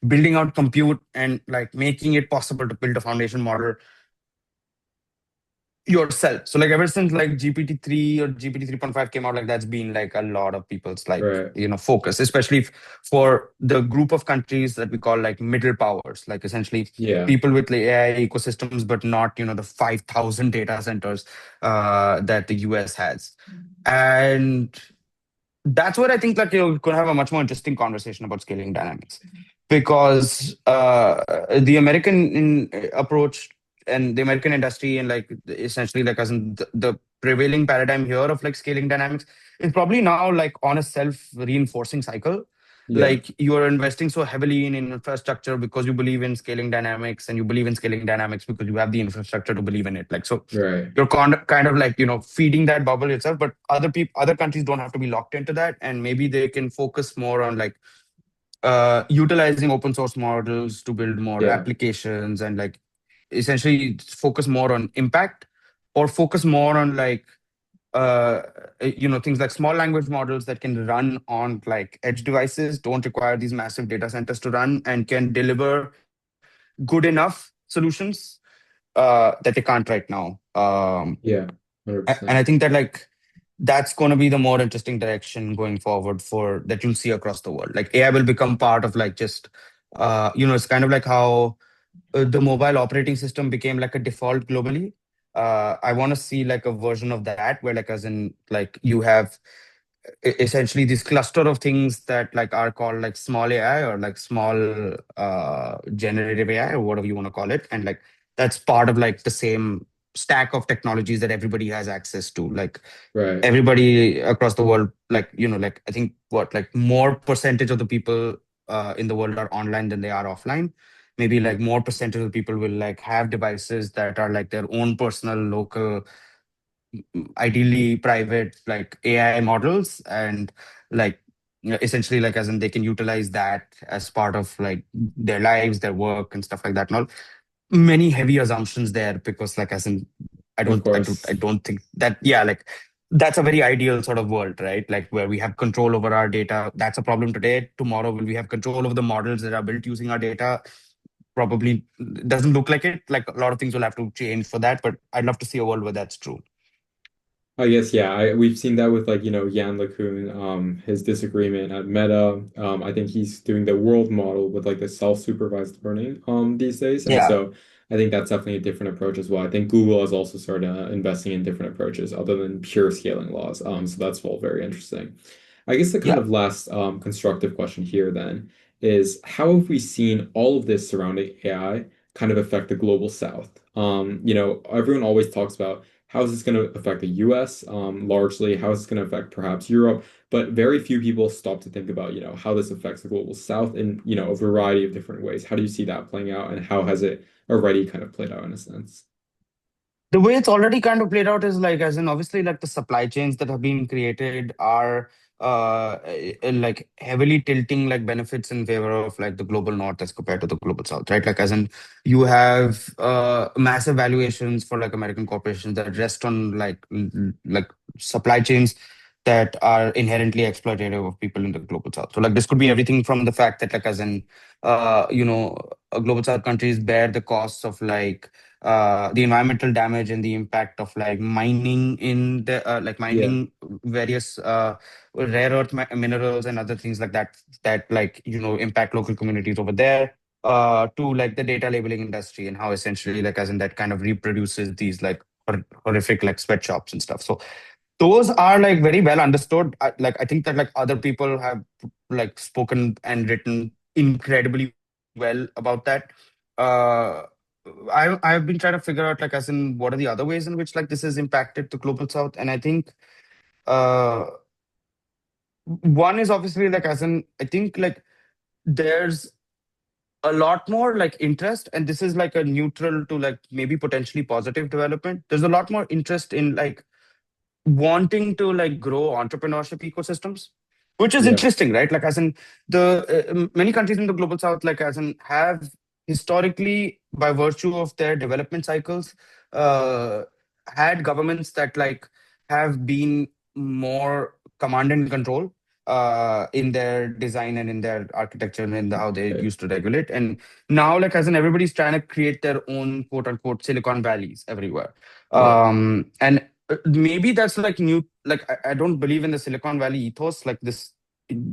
building out compute and like making it possible to build a foundation model yourself. So like ever since like GPT-3 or GPT 3.5 came out, like that's been like a lot of people's like Right. focus, especially for the group of countries that we call like middle powers, like essentially Yeah. people with like AI ecosystems, but not the 5,000 data centers that the US has. And that's where I think like you're going to have a much more interesting conversation about scaling dynamics, because the approach and the American industry and like essentially like as in the prevailing paradigm here of like scaling dynamics is probably now like on a self reinforcing cycle. Yeah. like you are investing so heavily in infrastructure because you believe in scaling dynamics, and you believe in scaling dynamics because you have the infrastructure to believe in it. Like, so Right. you're kind of like, feeding that bubble yourself. But other countries don't have to be locked into that, and maybe they can focus more on like utilizing open source models to build more Yeah. applications, and like essentially focus more on impact, or focus more on like uh things like small language models that can run on like edge devices, don't require these massive data centers to run, and can deliver good enough solutions that they can't right now. Yeah. And I 100%. think that like that's going to be the more interesting direction going forward for that you'll see across the world. Like AI will become part of like just it's kind of like how the mobile operating system became like a default globally. I want to see like a version of that where like as in like you have essentially this cluster of things that like are called like small AI, or like small generative AI, or whatever you want to call it, and like that's part of like the same stack of technologies that everybody has access to. Like Right. everybody across the world, like like I think what like more percentage of the people in the world are online than they are offline. Maybe like more percentage of people will like have devices that are like their own personal local, ideally private like AI models, and like essentially like as in they can utilize that as part of like their lives, their work and stuff like that. And all many heavy assumptions there, because like as in Of I course. don't think that, yeah, like that's a very ideal sort of world, right? Like where we have control over our data. That's a problem today. Tomorrow, will we have control over the models that are built using our data? Probably doesn't look like it. Like a lot of things will have to change for that, but I'd love to see a world where that's true. I guess yeah, we've seen that with like, Jan LeCun, his disagreement at Meta. I think he's doing the world model with like the self-supervised learning these days. And Yeah. so I think that's definitely a different approach as well. I think Google has also started investing in different approaches other than pure scaling laws. So that's all very interesting. I guess the kind Yeah. of last constructive question here then is how have we seen all of this surrounding AI kind of affect the global South? Everyone always talks about how is this going to affect the US largely? How is this going to affect perhaps Europe? But very few people stop to think about, how this affects the global South in, a variety of different ways. How do you see that playing out, and how has it already kind of played out in a sense? The way it's already kind of played out is like, as in obviously like the supply chains that have been created are like heavily tilting like benefits in favor of like the global north as compared to the global south, right? Like as in you have massive valuations for like American corporations that rest on like supply chains that are inherently exploitative of people in the global south. So like this could be everything from the fact that like as in global south countries bear the costs of like the environmental damage and the impact of like mining in the like Yeah, mining various rare earth minerals and other things like that, that like impact local communities over there, to like the data labeling industry, and how essentially like as in that kind of reproduces these like horrific like sweatshops and stuff. So those are like very well understood. Like I think that like other people have like spoken and written incredibly well about that. uh I've been trying to figure out like as in what are the other ways in which like this has impacted the global south. And I think uh one is obviously like as in I think like there's a lot more like interest, and this is like a neutral to like maybe potentially positive development. There's a lot more interest in like wanting to like grow entrepreneurship ecosystems, which is yeah, interesting, right? Like as in the many countries in the global south like as in have historically, by virtue of their development cycles, uh, had governments that like have been more command and control in their design and in their architecture and in how they right. used to regulate. And now like as in everybody's trying to create their own quote unquote Silicon Valleys everywhere. Yeah, And maybe that's like new. Like I don't believe in the Silicon Valley ethos. Like this,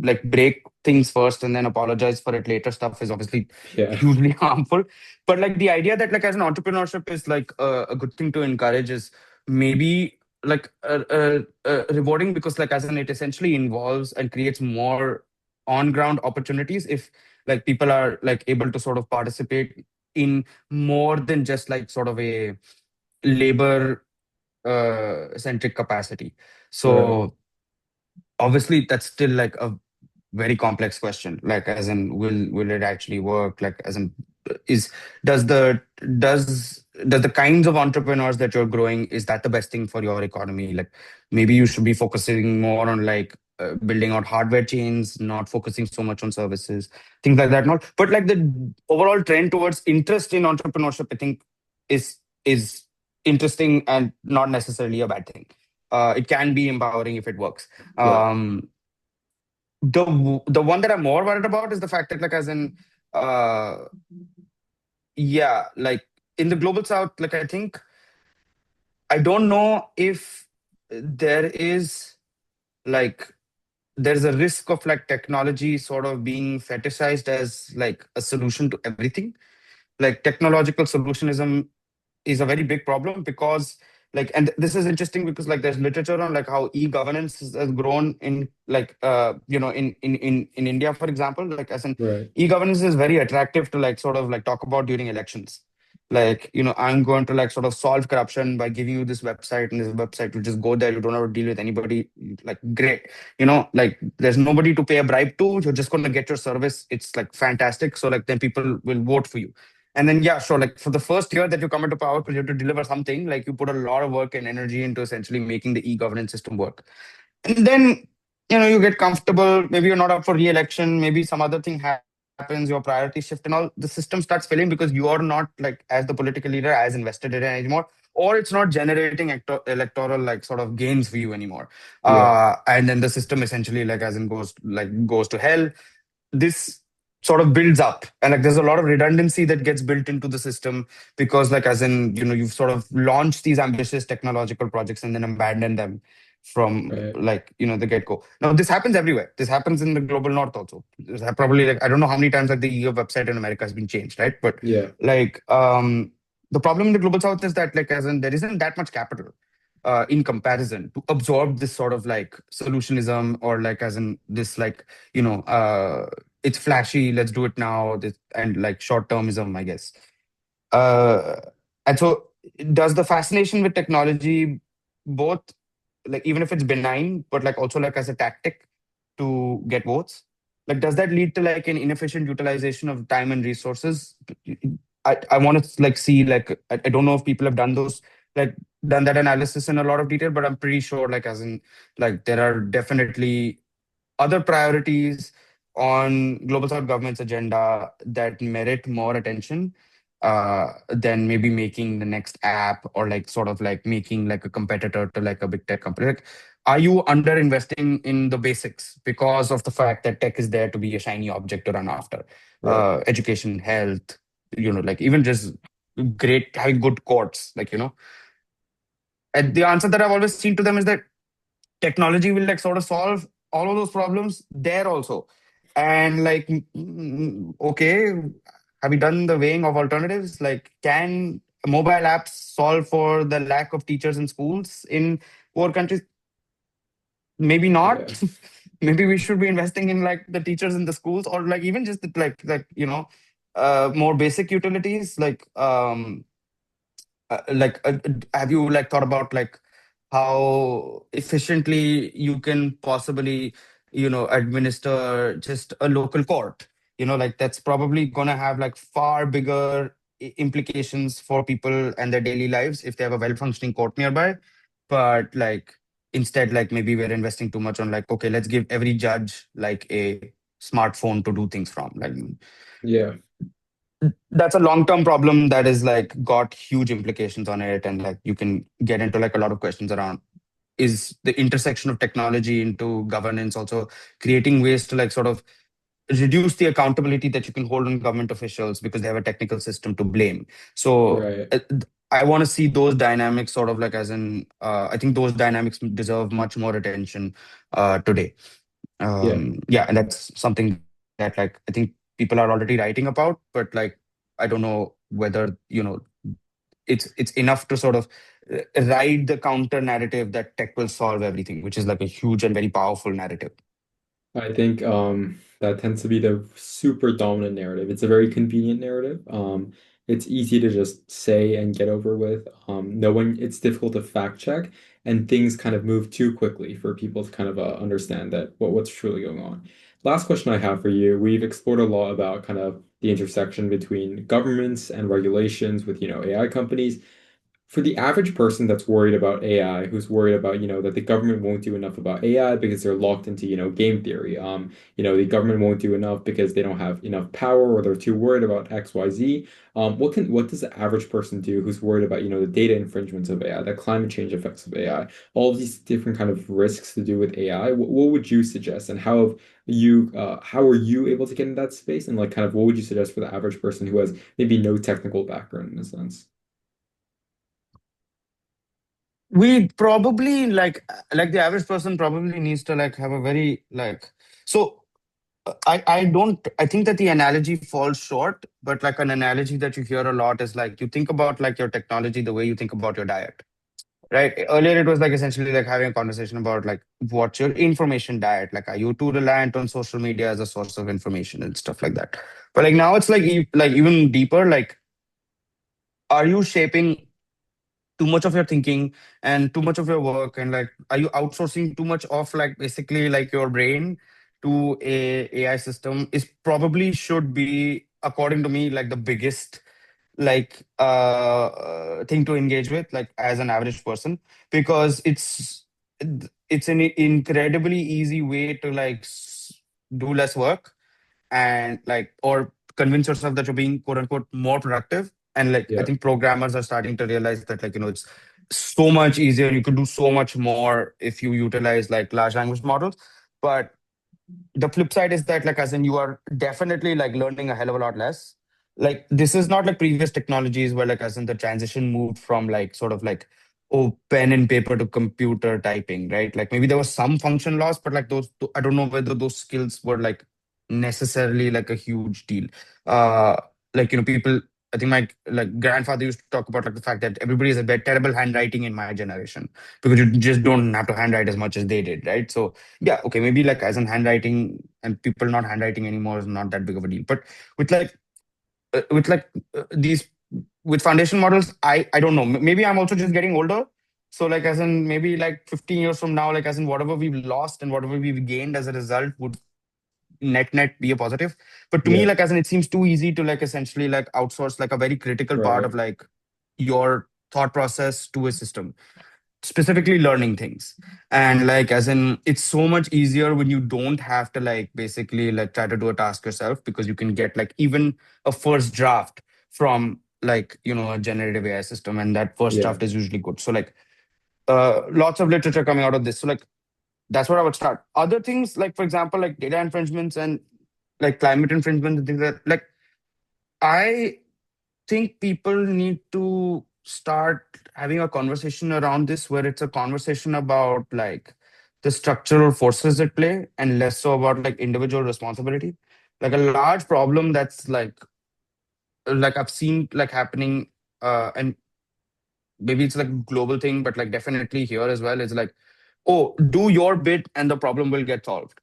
like break things first and then apologize for it later stuff is obviously yeah, hugely harmful. But like the idea that like as an entrepreneurship is like a good thing to encourage is maybe like rewarding, because like as in it essentially involves and creates more on ground opportunities if like people are like able to sort of participate in more than just like sort of a labor centric capacity. right. So obviously that's still like a very complex question. Like, as in, will it actually work? Like, as in, is does the does the kinds of entrepreneurs that you're growing, is that the best thing for your economy? Like, maybe you should be focusing more on like building out hardware chains, not focusing so much on services, things like that. Not, but like the overall trend towards interest in entrepreneurship, I think is interesting and not necessarily a bad thing. It can be empowering if it works. Yeah. Um, the one that I'm more worried about is the fact that, like, as in, uh, yeah, like in the global south, like I think I don't know if there is like there's a risk of like technology sort of being fetishized as like a solution to everything. Like technological solutionism is a very big problem because like, and this is interesting because like there's literature on like how e-governance has grown in like in India, for example. Like, as in, Right. e-governance is very attractive to like sort of like talk about during elections. Like, I'm going to like sort of solve corruption by giving you this website, and this website will just go there, you don't have to deal with anybody. Like, great. Like there's nobody to pay a bribe to, you're just going to get your service, it's like fantastic. So like then people will vote for you. And then, yeah, sure. Like for the first year that you come into power, because you have to deliver something, like you put a lot of work and energy into essentially making the e-governance system work. And then, you get comfortable. Maybe you're not up for re-election. Maybe some other thing happens, your priorities shift and all. The system starts failing because you are not like, as the political leader, as invested in it anymore. Or it's not generating electoral like sort of gains for you anymore. Yeah. And then the system essentially like as in goes to hell. This sort of builds up, and like there's a lot of redundancy that gets built into the system, because like, as in, you've sort of launched these ambitious technological projects and then abandoned them from Right. like, the get-go. Now this happens everywhere. This happens in the global north also. Probably, like, I don't know how many times like the EU website in America has been changed, right? But Yeah. like, the problem in the global south is that, like, as in, there isn't that much capital in comparison to absorb this sort of like solutionism, or like, as in, this like, it's flashy, let's do it now, and like short termism, I guess. uh and so, does the fascination with technology, both, like, even if it's benign, but like also like as a tactic to get votes, like, does that lead to like an inefficient utilization of time and resources? I want to like see, like, I don't know if people have like done that analysis in a lot of detail, but I'm pretty sure, like, as in, like, there are definitely other priorities on global south government's agenda that merit more attention than maybe making the next app, or like sort of like making like a competitor to like a big tech company. Like, are you under investing in the basics because of the fact that tech is there to be a shiny object to run after? Right. Education, health, like even just great, having good courts, like, and the answer that I've always seen to them is that technology will like sort of solve all of those problems there also. And like, okay, have you done the weighing of alternatives? Like, can mobile apps solve for the lack of teachers in schools in poor countries? Maybe not. Yeah. Maybe we should be investing in like the teachers in the schools, or like even just like more basic utilities, have you like thought about like how efficiently you can possibly administer just a local court? Like, that's probably going to have like far bigger implications for people and their daily lives if they have a well functioning court nearby. But like, instead, like, maybe we're investing too much on like, okay, let's give every judge like a smartphone to do things from. Like, Yeah. that's a long-term problem that is like got huge implications on it, and like you can get into like a lot of questions around, is the intersection of technology into governance also creating ways to like sort of reduce the accountability that you can hold on government officials because they have a technical system to blame. So Right. I want to see those dynamics sort of like, as in, I think those dynamics deserve much more attention today. Yeah. Yeah, and that's something that like I think people are already writing about, but like I don't know whether it's enough to sort of ride the counter narrative that tech will solve everything, which is like a huge and very powerful narrative. I think that tends to be the super dominant narrative. It's a very convenient narrative. it's easy to just say and get over with. No one, it's difficult to fact check, and things kind of move too quickly for people to kind of understand that what's truly going on. Last question I have for you. We've explored a lot about kind of the intersection between governments and regulations with, AI companies. For the average person that's worried about AI, who's worried about, that the government won't do enough about AI because they're locked into, game theory. The government won't do enough because they don't have enough power or they're too worried about XYZ. What does the average person do who's worried about, the data infringements of AI, the climate change effects of AI, all of these different kind of risks to do with AI? What would you suggest, and how are you able to get in that space? And like kind of what would you suggest for the average person who has maybe no technical background in a sense? We probably like the average person probably needs to like have a very like so I don't I think that the analogy falls short, but like an analogy that you hear a lot is like you think about like your technology the way you think about your diet. Right. Earlier, it was like essentially like having a conversation about like what's your information diet? Like, are you too reliant on social media as a source of information and stuff like that? But like now, it's like like even deeper. Like, are you shaping too much of your thinking and too much of your work, and like, are you outsourcing too much of like basically like your brain to a AI system? Is probably should be according to me like the biggest thing to engage with like as an average person, because it's an incredibly easy way to like do less work and like or convince yourself that you're being quote unquote more productive. And like I Yeah, think programmers are starting to realize that like it's so much easier, you could do so much more if you utilize like large language models. But the flip side is that like as in you are definitely like learning a hell of a lot less. Like this is not like previous technologies where like as in the transition moved from like sort of like oh pen and paper to computer typing, right? Like maybe there was some function loss, but like those I don't know whether those skills were like necessarily like a huge deal. uh like people, I think my like grandfather used to talk about like the fact that everybody has a bad terrible handwriting in my generation because you just don't have to handwrite as much as they did, right? So yeah, okay, maybe like as in handwriting and people not handwriting anymore is not that big of a deal. But with like these with foundation models, I don't know. Maybe I'm also just getting older. So like as in maybe like 15 years from now, like as in whatever we've lost and whatever we've gained as a result would net be a positive. But to me, yeah, like as in it seems too easy to like essentially like outsource like a very critical part right. of like your thought process to a system, specifically learning things. And like as in it's so much easier when you don't have to like basically like try to do a task yourself, because you can get like even a first draft from like a generative AI system, and that first Yeah. draft is usually good. So like lots of literature coming out of this. So like that's where I would start. Other things like for example like data infringements and like climate infringements and things like I think people need to start having a conversation around this where it's a conversation about like the structural forces at play and less so about like individual responsibility. Like a large problem that's like I've seen like happening, and maybe it's like a global thing, but like definitely here as well, is like, oh, do your bit and the problem will get solved.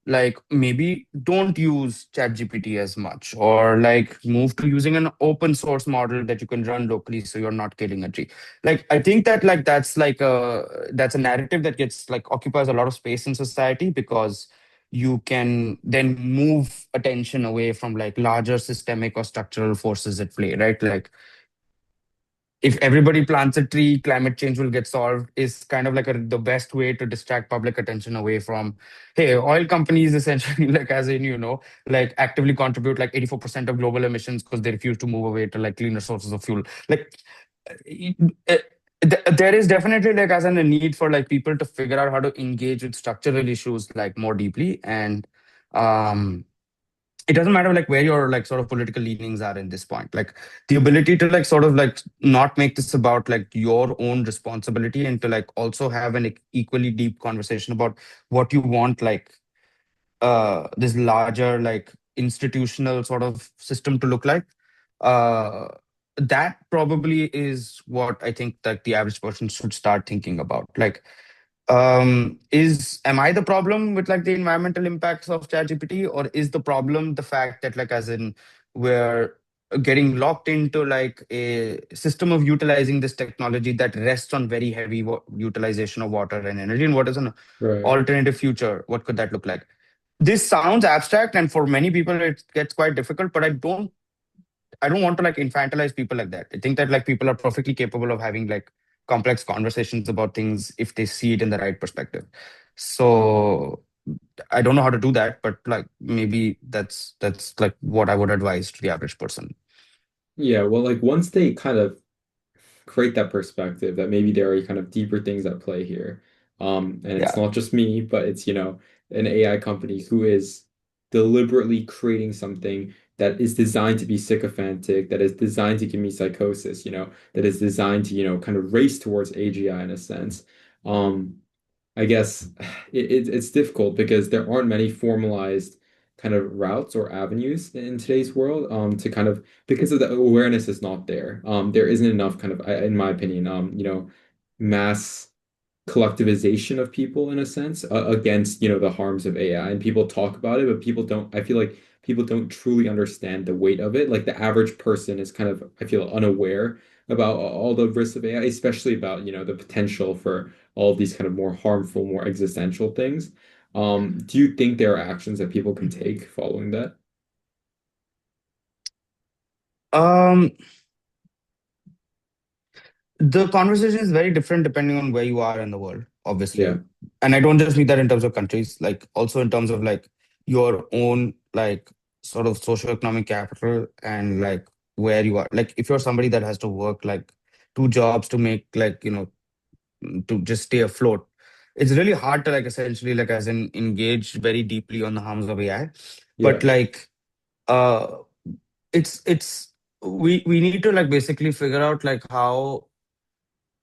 Like maybe don't use ChatGPT as much, or like move to using an open source model that you can run locally so you're not killing a tree. Like I think that like that's a narrative that gets like occupies a lot of space in society, because you can then move attention away from like larger systemic or structural forces at play, right? Like if everybody plants a tree, climate change will get solved, is kind of like the best way to distract public attention away from, hey, oil companies essentially, like as in, like actively contribute like 84% of global emissions because they refuse to move away to like cleaner sources of fuel. Like, uh, there is definitely like as in a need for like people to figure out how to engage with structural issues like more deeply. And um it doesn't matter like where your like sort of political leanings are in this point, like the ability to like sort of like not make this about like your own responsibility, and to like also have an equally deep conversation about what you want like this larger like institutional sort of system to look like. uh that probably is what I think that the average person should start thinking about. Like is am I the problem with like the environmental impacts of ChatGPT, or is the problem the fact that like as in where getting locked into like a system of utilizing this technology that rests on very heavy utilization of water and energy, and what is an Right. alternative future, what could that look like? This sounds abstract, and for many people it gets quite difficult, but I don't want to like infantilize people like that. I think that like people are perfectly capable of having like complex conversations about things if they see it in the right perspective. So I don't know how to do that, but like maybe that's like what I would advise to the average person. Yeah, well, like once they kind of create that perspective that maybe there are kind of deeper things at play here. And it's Yeah. not just me, but it's, an AI company who is deliberately creating something that is designed to be sycophantic, that is designed to give me psychosis, that is designed to, kind of race towards AGI in a sense. Um, I guess it's difficult because there aren't many formalized kind of routes or avenues in today's world to kind of because of the awareness is not there. There isn't enough kind of, in my opinion, mass collectivization of people in a sense against the harms of AI, and people talk about it, but people don't, I feel like people don't truly understand the weight of it. Like the average person is kind of, I feel, unaware about all the risks of AI, especially about the potential for all of these kind of more harmful, more existential things. Do you think there are actions that people can take following that? Um, the conversation is very different depending on where you are in the world, Yeah, obviously. And I don't just mean that in terms of countries, like also in terms of like your own like sort of socioeconomic capital and like where you are. Like if you're somebody that has to work like two jobs to make like, to just stay afloat, it's really hard to like essentially like as in engage very deeply on the harms of AI. But yeah, like uh it's we need to like basically figure out like how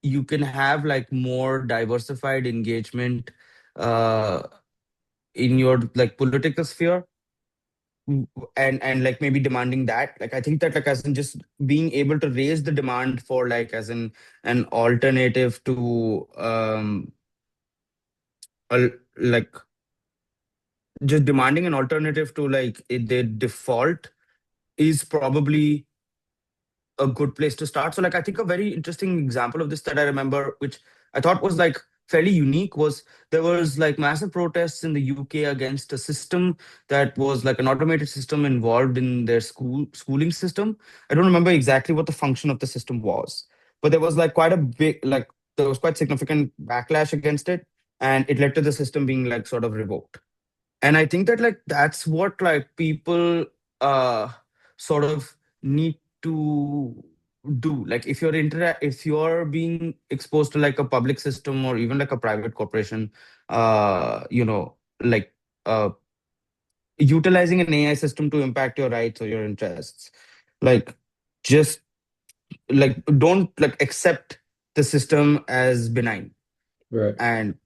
you can have like more diversified engagement uh in your like political sphere. And like maybe demanding that, like I think that like as in just being able to raise the demand for like as in an alternative to like just demanding an alternative to like their default is probably a good place to start. So like I think a very interesting example of this that I remember, which I thought was like fairly unique, was there was like massive protests in the UK against a system that was like an automated system involved in their schooling system. I don't remember exactly what the function of the system was, but there was like quite a big like there was quite significant backlash against it, and it led to the system being like sort of revoked. And I think that like that's what like people uh sort of need to do. Like if you're being exposed to like a public system or even like a private corporation, like uh utilizing an AI system to impact your rights or your interests, like just like don't like accept the system as benign right. and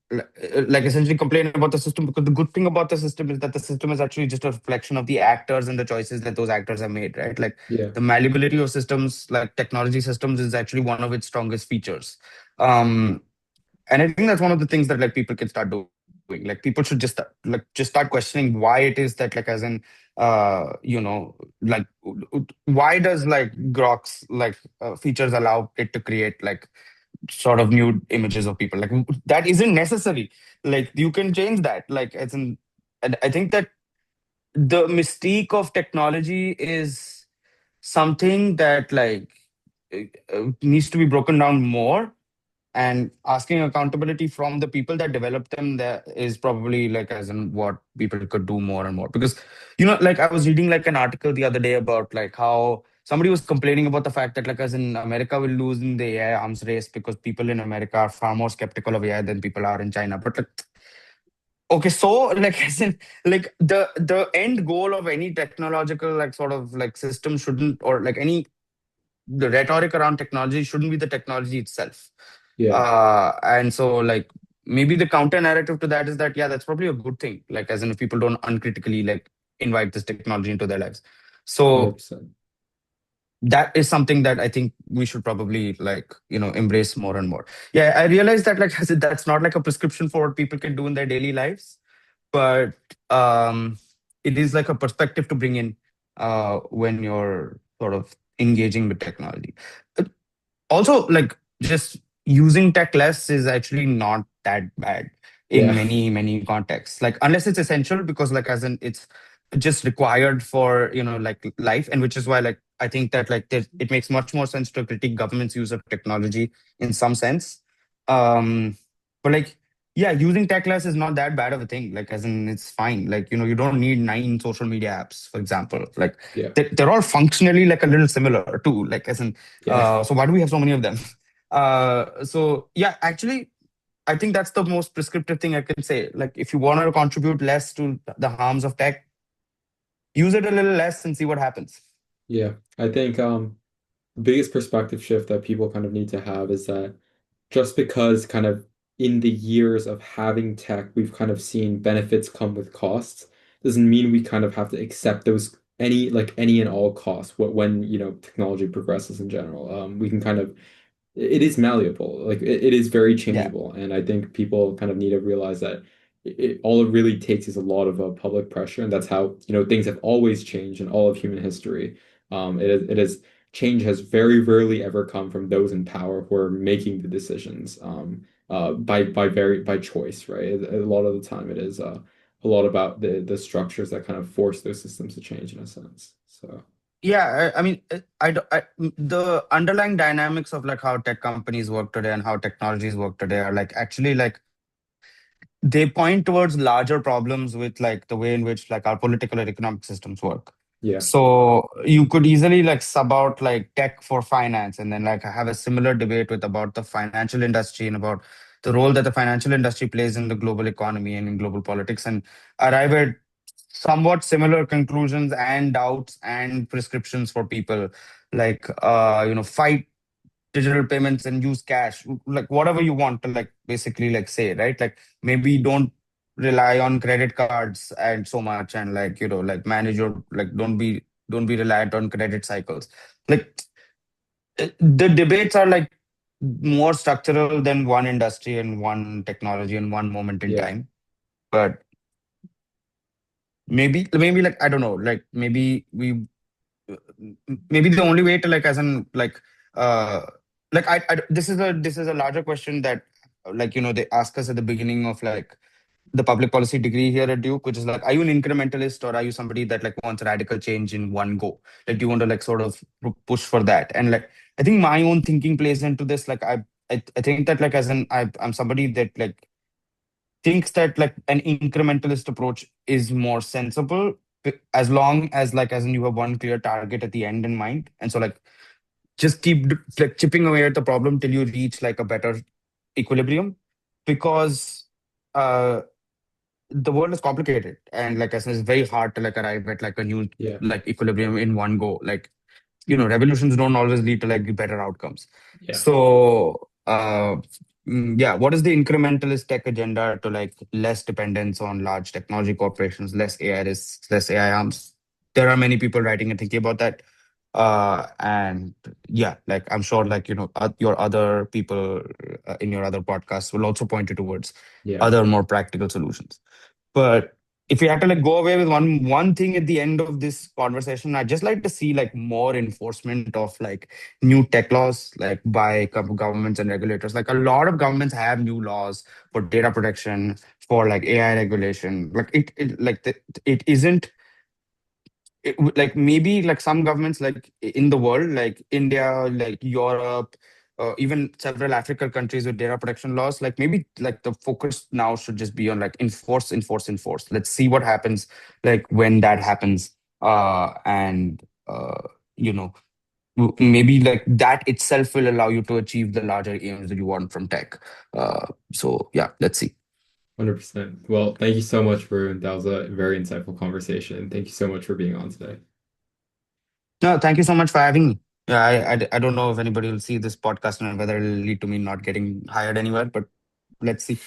like essentially complain about the system, because the good thing about the system is that the system is actually just a reflection of the actors and the choices that those actors have made, right? Like Yeah, the malleability of systems, like technology systems, is actually one of its strongest features. Um and I think that's one of the things that like people can start doing. Like people should just start questioning why it is that like as in like why does like Grok's like features allow it to create like sort of nude images of people. Like that isn't necessary. Like you can change that. Like as in, and I think that the mystique of technology is something that like needs to be broken down more, and asking accountability from the people that develop them, that is probably like as in what people could do more and more. Because like I was reading like an article the other day about like how somebody was complaining about the fact that like as in America will lose in the AI arms race because people in America are far more skeptical of AI than people are in China. But like, okay, so like as in like the end goal of any technological like sort of like system shouldn't, or like any the rhetoric around technology shouldn't be the technology itself. yeah, And so like maybe the counter narrative to that is that yeah, that's probably a good thing. Like as in if people don't uncritically like invite this technology into their lives. So 100%. that is something that I think we should probably like embrace more and more. Yeah, I realize that like I said, that's not like a prescription for what people can do in their daily lives, but it is like a perspective to bring in when you're sort of engaging with technology. Uh, Also, like just using tech less is actually not that bad in Yeah. many contexts. Like unless it's essential, because like as in it's just required for like life, and which is why like I think that like it makes much more sense to critique government's use of technology in some sense. Um, but like yeah, using tech less is not that bad of a thing. Like as in it's fine. Like you don't need 9 social media apps, for example. Like Yeah. they're all functionally like a little similar too. Like as in Yeah. so why do we have so many of them? So yeah, actually, I think that's the most prescriptive thing I can say. Like, if you want to contribute less to the harms of tech, use it a little less and see what happens. Yeah. I think the biggest perspective shift that people kind of need to have is that just because kind of in the years of having tech, we've kind of seen benefits come with costs, doesn't mean we kind of have to accept those any and all costs when technology progresses in general. We can kind of it is malleable. Like it is very Yeah, changeable, and I think people kind of need to realize that all it really takes is a lot of public pressure, and that's how things have always changed in all of human history. It is change has very rarely ever come from those in power who are making the decisions by choice, right? A lot of the time, it is a lot about the structures that kind of force those systems to change in a sense. So yeah. I mean, the underlying dynamics of like how tech companies work today and how technologies work today are like actually like they point towards larger problems with like the way in which like our political and economic systems work. yeah, So you could easily like sub out like tech for finance and then like have a similar debate with about the financial industry and about the role that the financial industry plays in the global economy and in global politics, and arrive at somewhat similar conclusions and doubts and prescriptions for people like fight digital payments and use cash, like whatever you want to like basically like say, right? Like maybe don't rely on credit cards and so much, and like like manage your like don't be reliant on credit cycles. Like the debates are like more structural than one industry and one technology and one moment in yeah, time. But maybe like I don't know, like maybe the only way to like as in uh like this is a larger question that like they ask us at the beginning of like the public policy degree here at Duke, which is like, are you an incrementalist or are you somebody that like wants radical change in one go? Like, do you want to like sort of push for that? And like, I think my own thinking plays into this. Like, I think that like as in I'm somebody that like thinks that like an incrementalist approach is more sensible as long as like as in you have one clear target at the end in mind, and so like just keep like chipping away at the problem till you reach like a better equilibrium, because uh the world is complicated, and like I said, it's very hard to like arrive at like a new yeah, like equilibrium in one go. Like revolutions don't always lead to like better outcomes. yeah, So yeah, what is the incrementalist tech agenda to like less dependence on large technology corporations, less AI risks, less AI arms? There are many people writing and thinking about that. And yeah, like I'm sure like your other people in your other podcasts will also point you towards yeah, other more practical solutions. But if we had to like go away with one thing at the end of this conversation, I'd just like to see like more enforcement of like new tech laws, like by governments and regulators. Like a lot of governments have new laws for data protection, for like AI regulation. Like it isn't like maybe like some governments like in the world, like India, like Europe, even several African countries with data protection laws, like maybe like the focus now should just be on like enforce. Let's see what happens like when that happens. And you know maybe like that itself will allow you to achieve the larger aims that you want from tech. So yeah, let's see. 100%. Well, thank you so much, Varun. That was a very insightful conversation. Thank you so much for being on today. No, thank you so much for having me. Yeah, I don't know if anybody will see this podcast and whether it'll lead to me not getting hired anywhere, but let's see.